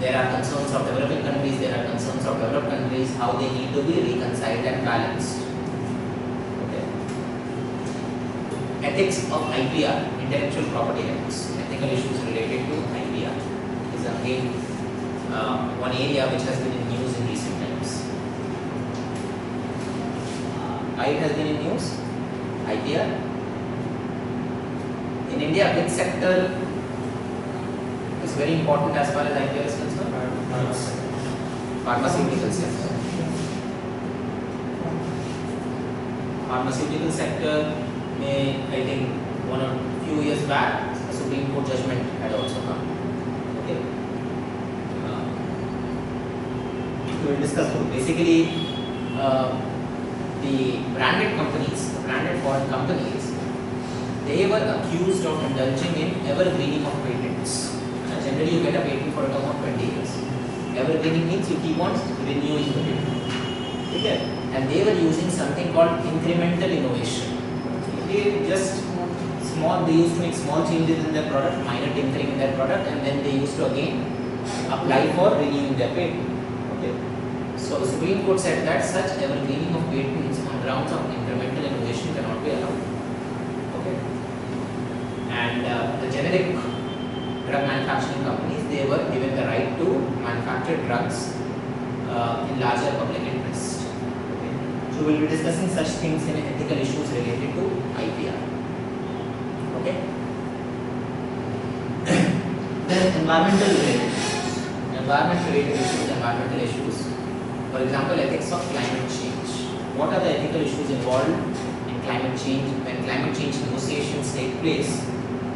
There are concerns of developing countries, there are concerns of developed countries, how they need to be reconciled and balanced. Ethics of IPR, intellectual property rights, ethical issues related to IPR is again one area which has been in news in recent times. It has been in news, IPR. In India, which sector is very important as far as IPR is concerned? Pharmaceutical sector. Pharmaceutical sector. I think one or few years back, a Supreme Court judgment had also come. Okay. We will discuss basically the branded companies, the branded foreign companies, they were accused of indulging in evergreening of patents. Generally, you get a patent for a term of 20 years. Evergreening means you keep on renewing the patent. Okay. And they were using something called incremental innovation. They just they used to make small changes in their product, minor tinkering in their product, and then they used to again apply for renewing their patent. Okay. So the Supreme Court said that such evergreening of patents on grounds of incremental innovation cannot be allowed. Okay. And the generic drug manufacturing companies, they were given the right to manufacture drugs in larger public interest. So we will be discussing such things in ethical issues related to IPR. Okay. Then environmental related issues. Environmental issues. For example, ethics of climate change. What are the ethical issues involved in climate change? When climate change negotiations take place,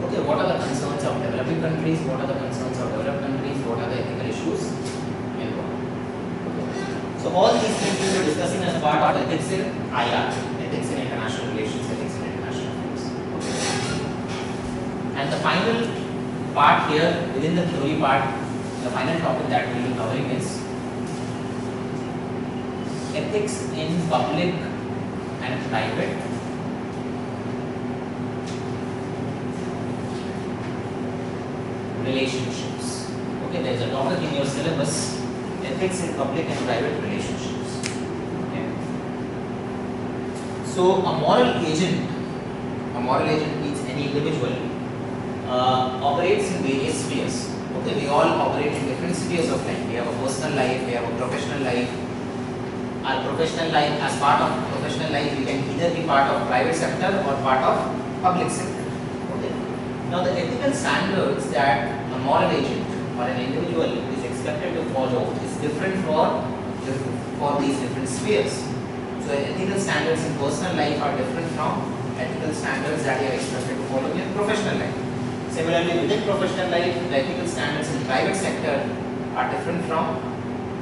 okay, what are the concerns of developing countries? What are the concerns of developed countries? What are the ethical issues involved? So all these things we will be discussing as part of ethics in IR, ethics in international relations, ethics in international affairs. Okay. And the final part here, within the theory part, the final topic that we will be covering is ethics in public and private relationships. Okay, there is a topic in your syllabus. Ethics in public and private relationships. Okay. So a moral agent means any individual operates in various spheres. Okay, we all operate in different spheres of life. We have a personal life, we have a professional life. Our professional life, as part of professional life, we can either be part of private sector or part of public sector. Okay. Now the ethical standards that a moral agent or an individual is expected to follow is different for these different spheres. So ethical standards in personal life are different from ethical standards that you are expected to follow in professional life. Similarly, within professional life, the ethical standards in private sector are different from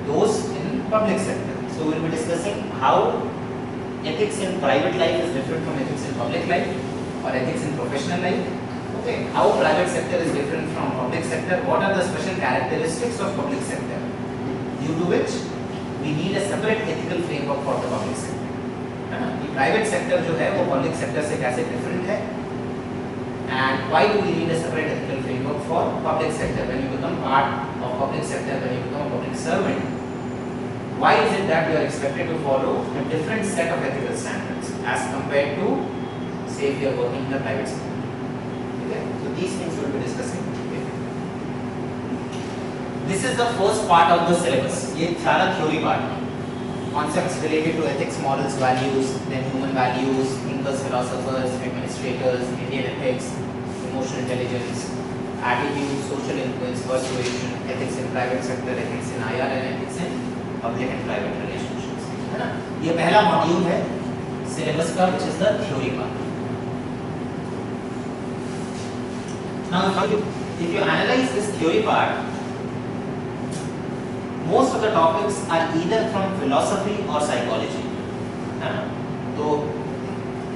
those in public sector. So we'll be discussing how ethics in private life is different from ethics in public life or ethics in professional life. Okay, how private sector is different from public sector, what are the special characteristics of public sector, due to which we need a separate ethical framework for the public sector. है ना? कि private sector जो है वो public sector से कैसे different है, and why do we need a separate ethical framework for public sector? When you become part of public sector, when you become a public servant, why is it that you are expected to follow a different set of ethical standards as compared to, say, if you are working in the private sector? Okay, so these things we will be discussing. Okay. This is the first part of the syllabus. ये सारा theory part है. Concepts related to ethics, morals, values, then human values, thinkers, philosophers, administrators, Indian ethics, emotional intelligence, attitude, social influence, persuasion, ethics in private sector, ethics in IR, and ethics in public and private relationships. है ना? ये पहला module है syllabus का, which is the theory part. Now, if you analyze this theory part, most of the topics are either from philosophy or psychology. So,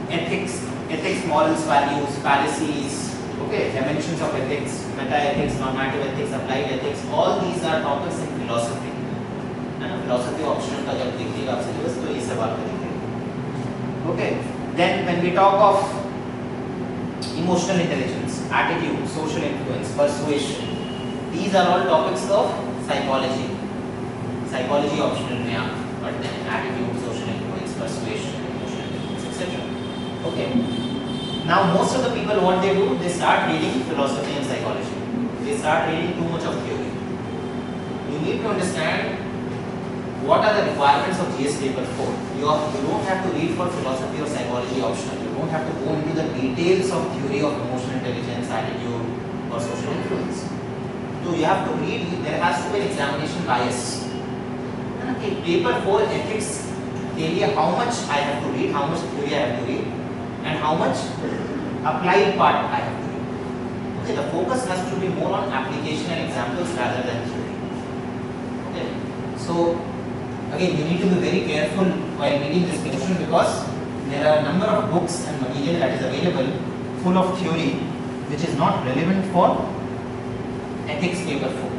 ethics, morals, values, fallacies, okay, dimensions of ethics, meta-ethics, normative ethics, applied ethics, all these are topics in philosophy. Philosophy optional का जब देखिएगा आप syllabus तो ये सब आप करेंगे. Okay, then when we talk of emotional intelligence, attitude, social influence, persuasion, these are all topics of psychology. Psychology optional में आप पढ़ते हैं attitude, social influence, persuasion, emotional influence, etc. Okay. Now most of the people what they do, they start reading philosophy and psychology. They start reading too much of theory. You need to understand what are the requirements of GS paper 4. You don't have to read for philosophy or psychology optional. You don't have to go into the details of theory of emotional intelligence, attitude, or social influence. So you have to read. There has to be an examination bias. Okay, paper 4 ethics के लिए how much I have to read, how much theory I have to read, and how much applied part I have to read. Okay, the focus has to be more on application and examples rather than theory. Okay, so again you need to be very careful while reading this portion because there are a number of books and material that is available full of theory which is not relevant for ethics paper 4.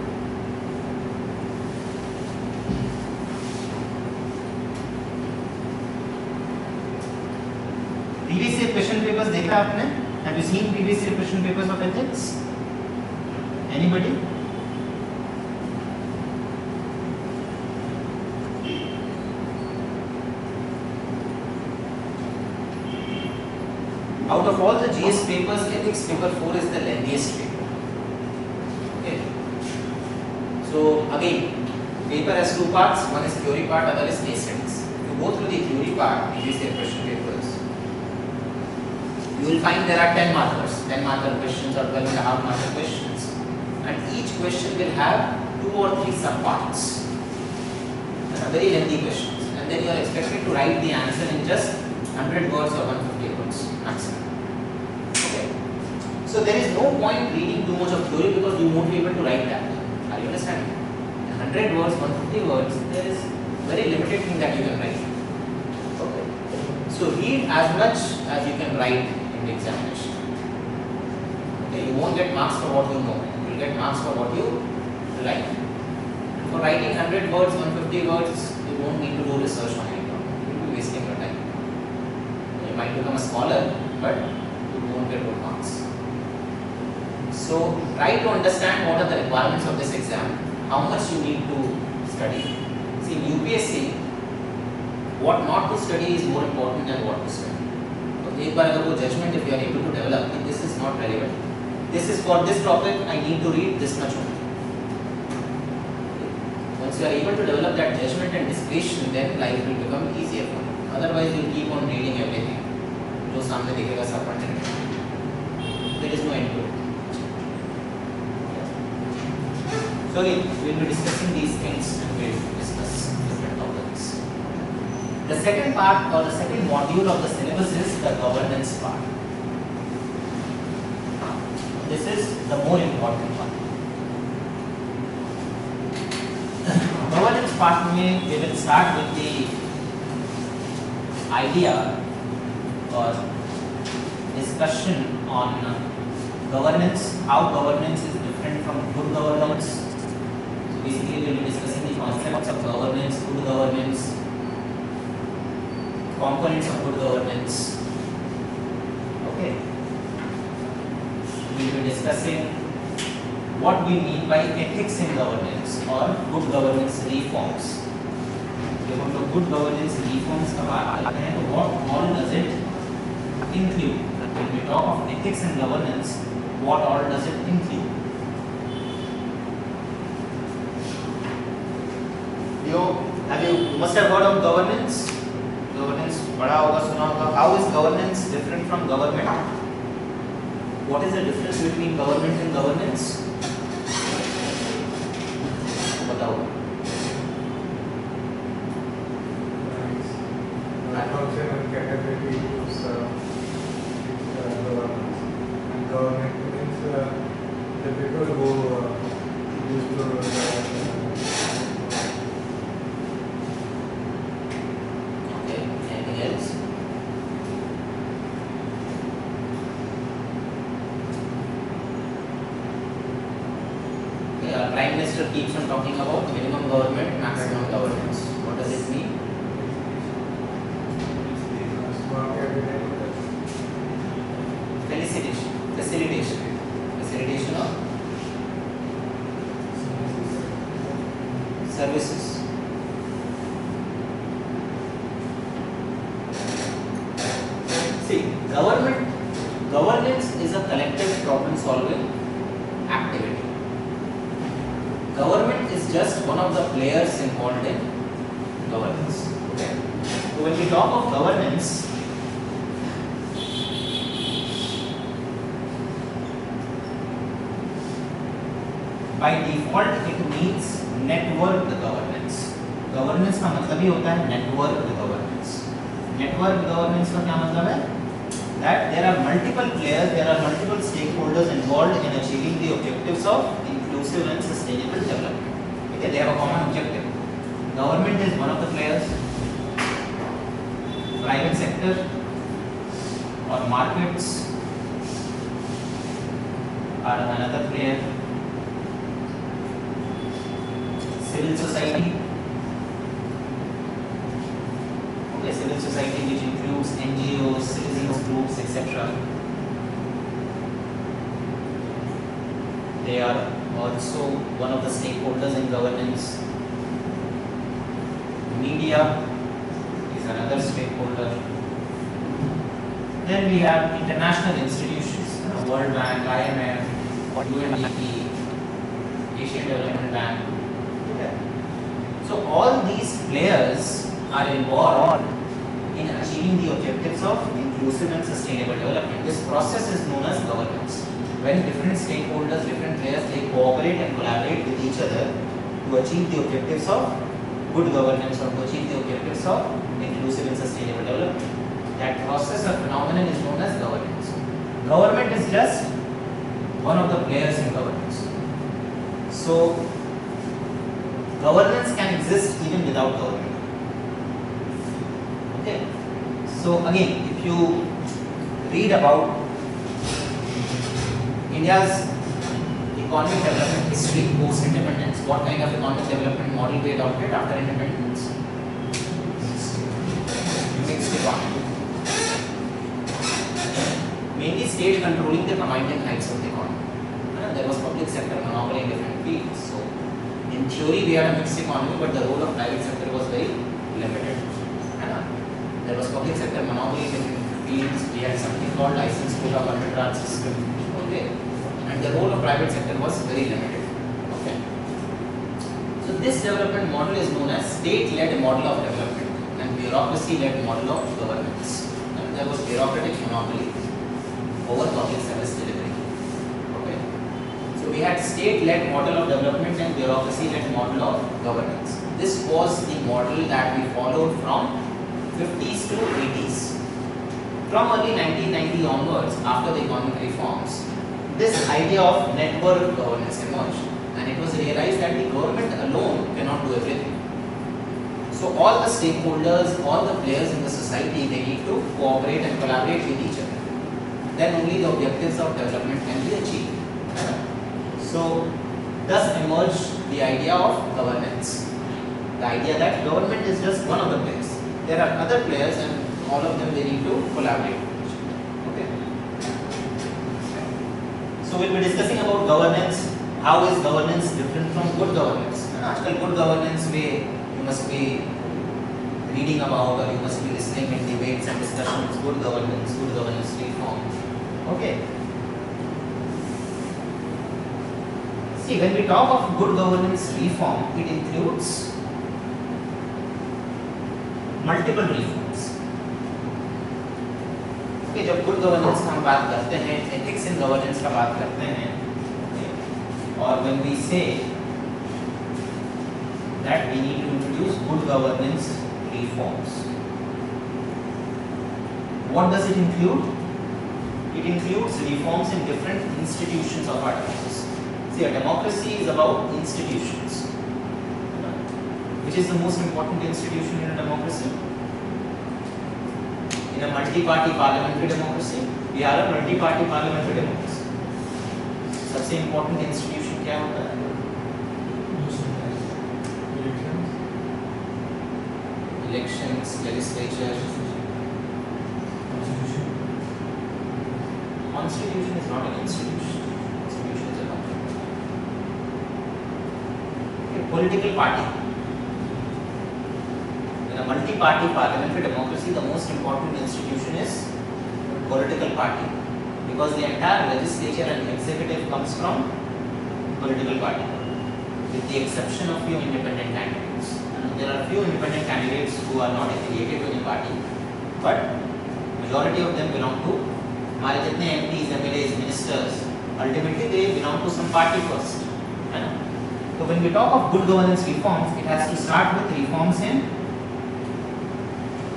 Previous year question papers देखा आपने? Have you seen previous year question papers of ethics? Anybody? Out of all the GS papers, ethics paper 4 is the lengthiest paper. Okay. So again, paper has two parts. One is theory part, other is case studies. If you go through the theory part, previous year question papers, you will find there are 10 markers, 10 marker questions or 12 and a half marker questions, and each question will have 2 or 3 subparts. Very lengthy questions, and then you are expected to write the answer in just 100 words or 150 words maximum. Okay, so there is no point reading too much of theory because you won't be able to write that. Are you understanding? 100 words, 150 words, there is very limited thing that you can write. Okay, so read as much as you can write in the examination. Okay, you won't get marks for what you know, you will get marks for what you write. And for writing 100 words, 150 words, you won't need to do research on it. You will be wasting your time. You might become a scholar, but you won't get good marks. So try to understand what are the requirements of this exam, how much you need to study. See, in UPSC, what not to study is more important than what to study. एक बार अगर वो judgment if you are able to develop, this is not relevant. This is for this topic I need to read this much only. Once you are able to develop that judgment and discretion, then life will become easier for you. Otherwise, you will keep on reading everything. जो सामने दिखेगा सब पढ़ने लगेगा. There is no end to it. So we will be discussing these things and we will discuss different topics. The second part or the second module of the syllabus is the governance part. This is the more important one. governance part में we will start with the idea or discussion on governance, how governance is different from good governance. So basically we will be discussing the concepts of governance, good governance, components of good governance. Okay. We will be discussing what we mean by ethics in governance or good governance reforms. जब हम लोग good governance reforms का बात करते हैं तो what all does it include? When we talk of ethics in governance, what all does it include? You must have heard of governance. Governance पढ़ा होगा, सुना होगा. How is governance different from government? What is the difference between government and governance? बताओ. Function and capability to serve governance. And government means the people who used to Okay. Anything else? Okay. Our Prime Minister keeps on talking about minimum government, maximum governance. What does it mean? small cabinet. Facilitation of services. See, governance is a collective problem solving activity. Government is just one of the players involved in governance. Okay. So when we talk of governance, by default it means network governance. Governance का मतलब ही होता है network governance. Network governance का क्या मतलब है? That there are multiple players, there are multiple stakeholders involved in achieving the objectives of inclusive and sustainable development. Okay, they have a common objective. Government is one of the players. Private sector or markets are another player. Civil society. Okay, civil society which includes NGOs, citizens groups, etc. They are also one of the stakeholders in governance. Media is another stakeholder. Then we have international institutions, World Bank, IMF, UNDP, Asian Development Bank. So all these players are involved in achieving the objectives of inclusive and sustainable development. This process is known as governance. When different stakeholders, different players, they cooperate and collaborate with each other to achieve the objectives of good governance or to achieve the objectives of inclusive and sustainable development. That process or phenomenon is known as governance. Government is just one of the players in governance. So governance can exist even without government. Okay. So again, if you read about India's economic development history post independence, what kind of economic development model we adopted after independence? Mixed economy. Mainly state controlling the commanding heights of the economy. There was public sector monopoly in different fields. So in theory we had a mixed economy, but the role of private sector was very limited. There was public sector monopoly in different fields. We had something called license quota arbitrage system. Okay, and the role of private sector was very limited. Okay, so this development model is known as state-led model of development and bureaucracy-led model of governance. And there was bureaucratic monopoly over public service delivery. Okay, so we had state-led model of development and bureaucracy-led model of governance. This was the model that we followed from 50s to 80s. From early 1990 onwards, after the economic reforms, this idea of network governance emerged, and it was realized that the government alone cannot do everything. So all the stakeholders, all the players in the society, they need to cooperate and collaborate with each other. Then only the objectives of development can be achieved. So thus emerged the idea of governance. The idea that government is just one of the players. There are other players and all of them they need to collaborate. Okay. So we'll be discussing about governance. How is governance different from good governance? And आजकल good governance में you must be reading about or you must be listening in debates and discussions. Good governance reform. Okay. See, when we talk of good governance reform, it includes multiple reforms. Okay, जब good governance का हम बात करते हैं, ethics in governance का बात करते हैं, और when we say that we need to introduce good governance reforms, what does it include? It includes reforms in different institutions of our democracy. See, a democracy is about institutions. Which is the most important institution in a democracy? In a multi-party parliamentary democracy, we are a multi-party parliamentary democracy. सबसे important institution क्या होता है? Elections, legislature. Constitution is not an institution. Constitution is a document. Okay, political party. In a multi-party parliamentary democracy, the most important institution is political party, because the entire legislature and executive comes from political party, with the exception of few independent candidates. And there are few independent candidates who are not affiliated to any party, but majority of them belong to हमारे जितने MPs, MLAs, ministers, ultimately they belong to some party first. है ना? So when we talk of good governance reforms, it has to start with reforms in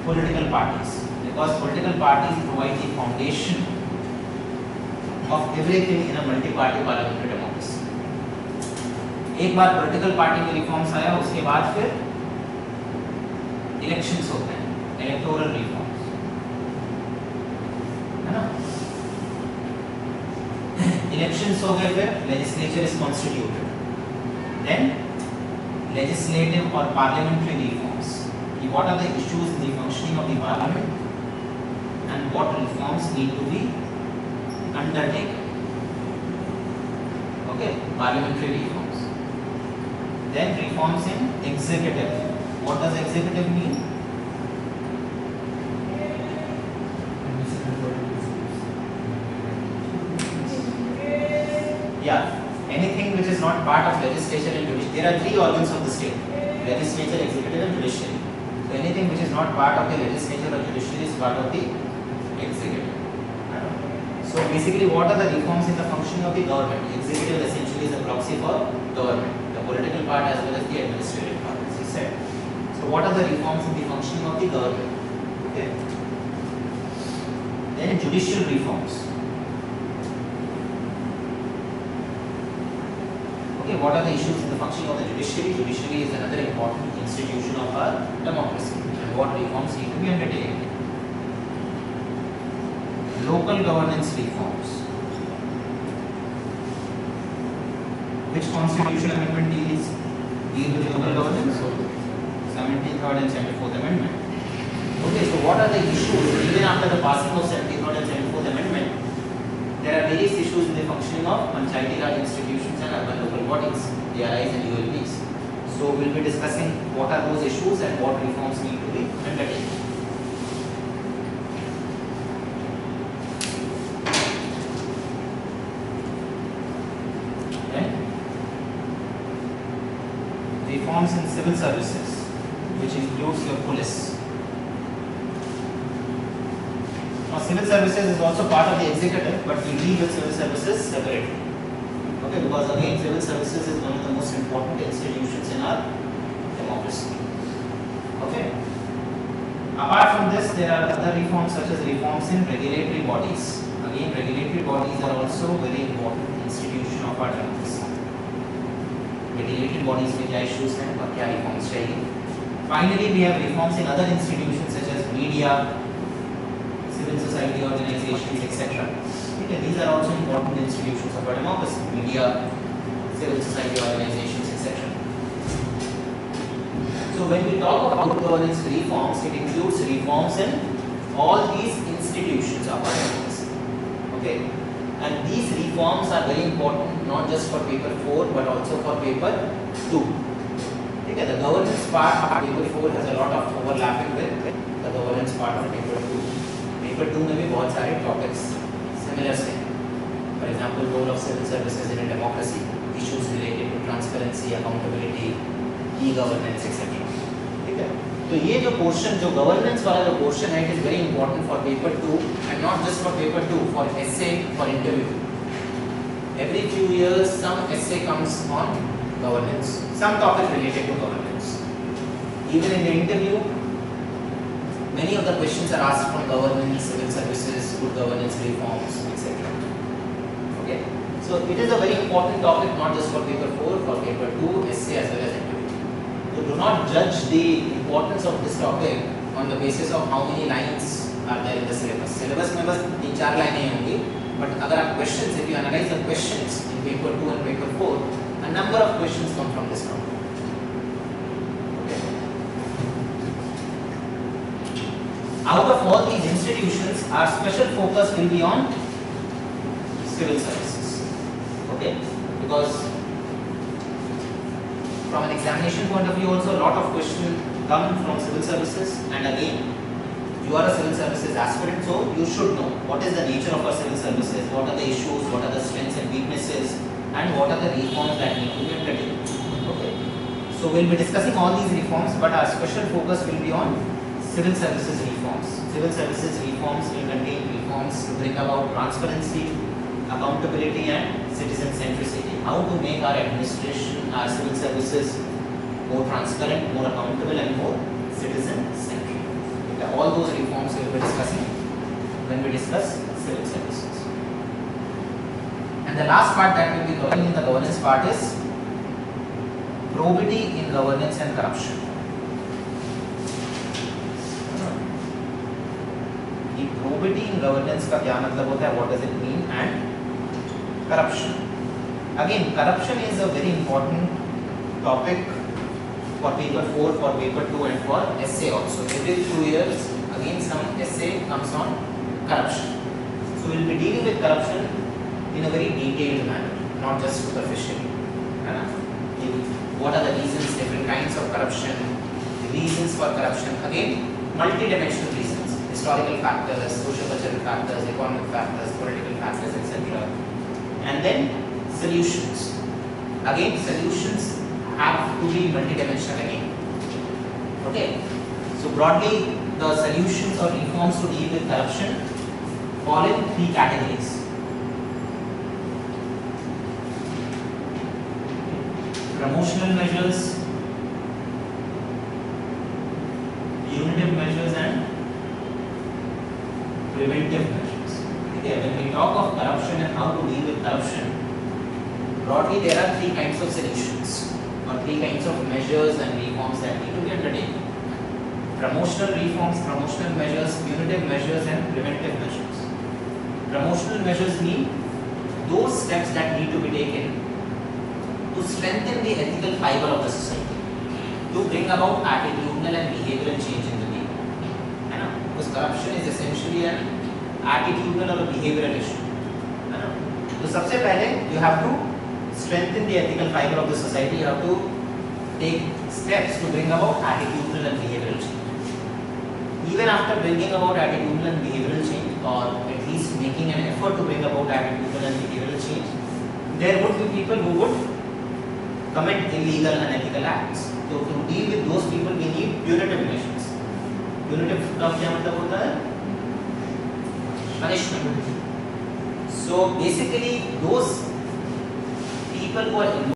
political parties, because political parties provide the foundation of everything in a multi-party parliamentary democracy. एक बार political party में reforms आया, उसके बाद फिर elections होते हैं, electoral reforms, है ना? Elections हो गए, फिर legislature is constituted, then legislative or parliamentary reforms. What are the issues in the functioning of the parliament and what reforms need to be undertaken? Okay, parliamentary reforms. Then reforms in executive. What does executive mean? Yeah, anything which is not part of legislature and judiciary. There are three organs of the state: legislature, executive, and judiciary. So anything which is not part of the legislature or judiciary is part of the executive. So basically, what are the reforms in the functioning of the government? Executive essentially is a proxy for government, the political part as well as the administrative part, as he said. So what are the reforms in the functioning of the government? Okay. Then judicial reforms. Okay, what are the issues in the functioning of the judiciary? Judiciary is another important institution of our democracy, and what reforms need to be undertaken? Local governance reforms. Which constitutional amendment deals with local governance? 73rd and 74th Amendment. Okay, so what are the issues even after the passing of 73rd and 74th Amendment? There are various issues in the functioning of panchayati raj institutions and urban local bodies, DRIs and ULBs. So we will be discussing what are those issues and what reforms need to be undertaken. Then reforms in civil services, which includes your police. Now, civil services is also part of the executive, but we deal with civil services separately. Okay, because again, civil services is one of the most important institutions in our democracy. Okay. Apart from this, there are other reforms such as reforms in regulatory bodies. Again, regulatory bodies are also very important institution of our democracy. Regulatory bodies में क्या issues हैं और क्या reforms चाहिए? Finally, we have reforms in other institutions such as media, civil society organizations, etc. Okay, these are also important institutions of a democracy: media, civil society organizations, etc. So when we talk about good governance reforms, it includes reforms in all these institutions of our democracy. Okay, and these reforms are very important not just for paper 4 but also for paper 2. Okay, the governance part of paper 4 has a lot of overlapping with the governance part of paper 2. Paper 2 में भी बहुत सारे topics similar से, for example, role of civil services in a democracy, issues related to transparency, accountability, e-governance, etc. ठीक है, तो ये जो portion, जो governance वाला जो portion है, it is very important for paper 2 and not just for paper 2, for essay, for interview. Every few years, some essay comes on governance, some topic related to governance. Even in the interview, many of the questions are asked from governance, civil services, good governance reforms, etc. Okay, so it is a very important topic not just for paper 4, for paper 2, essay as well as interview. So do not judge the importance of this topic on the basis of how many lines are there in the syllabus. Syllabus में बस 3-4 लाइनें होंगी, but अगर आप questions, if you analyze the questions in paper 2 and paper 4, a number of questions come from this topic. Okay. Out of all these institutions, our special focus will be on civil services. Okay, because from an examination point of view also a lot of questions come from civil services, and again you are a civil services aspirant, so you should know what is the nature of our civil services, what are the issues, what are the strengths and weaknesses, and what are the reforms that need to be undertaken. Okay, so we'll be discussing all these reforms, but our special focus will be on civil services reforms. Civil services reforms will contain reforms to bring about transparency, accountability and citizen centricity. How to make our administration, our civil services more transparent, more accountable and more citizen centric. Okay. All those reforms we will be discussing when we discuss civil services. And the last part that we will be covering in the governance part is probity in governance and corruption. ये probity in governance का क्या मतलब होता है? What does it mean? And corruption. Again, corruption is a very important topic for paper 4, for paper 2 and for essay also. Every 2 years, again some essay comes on corruption. So we will be dealing with corruption in a very detailed manner, not just superficially. What are the reasons, different kinds of corruption, reasons for corruption, again multi-dimensional reasons, historical factors, socio-cultural factors, economic factors, political factors, etc. And then solutions. Again, solutions have to be multi-dimensional again. Okay. So broadly, the solutions or reforms to deal with corruption fall in 3 categories. Promotional measures, punitive measures and preventive measures. Okay, when we talk of corruption and how to deal with corruption, broadly there are 3 kinds of solutions or 3 kinds of measures and reforms that need to be undertaken. Promotional reforms, promotional measures, punitive measures and preventive measures. Promotional measures mean those steps that need to be taken to strengthen the ethical fiber of the society, to bring about attitudinal and behavioral change in the people. Because corruption is essentially an attitudinal or a behavioral issue. So सबसे पहले you have to strengthen the ethical fiber of the society. You have to take steps to bring about attitudinal and behavioral change. Even after bringing about attitudinal and behavioral change, or at least making an effort to bring about attitudinal and behavioral change, there would be people who would commit illegal and unethical acts. So to deal with those people, we need punitive measures. Punitive का क्या मतलब होता है? Punishment. So basically, those people who are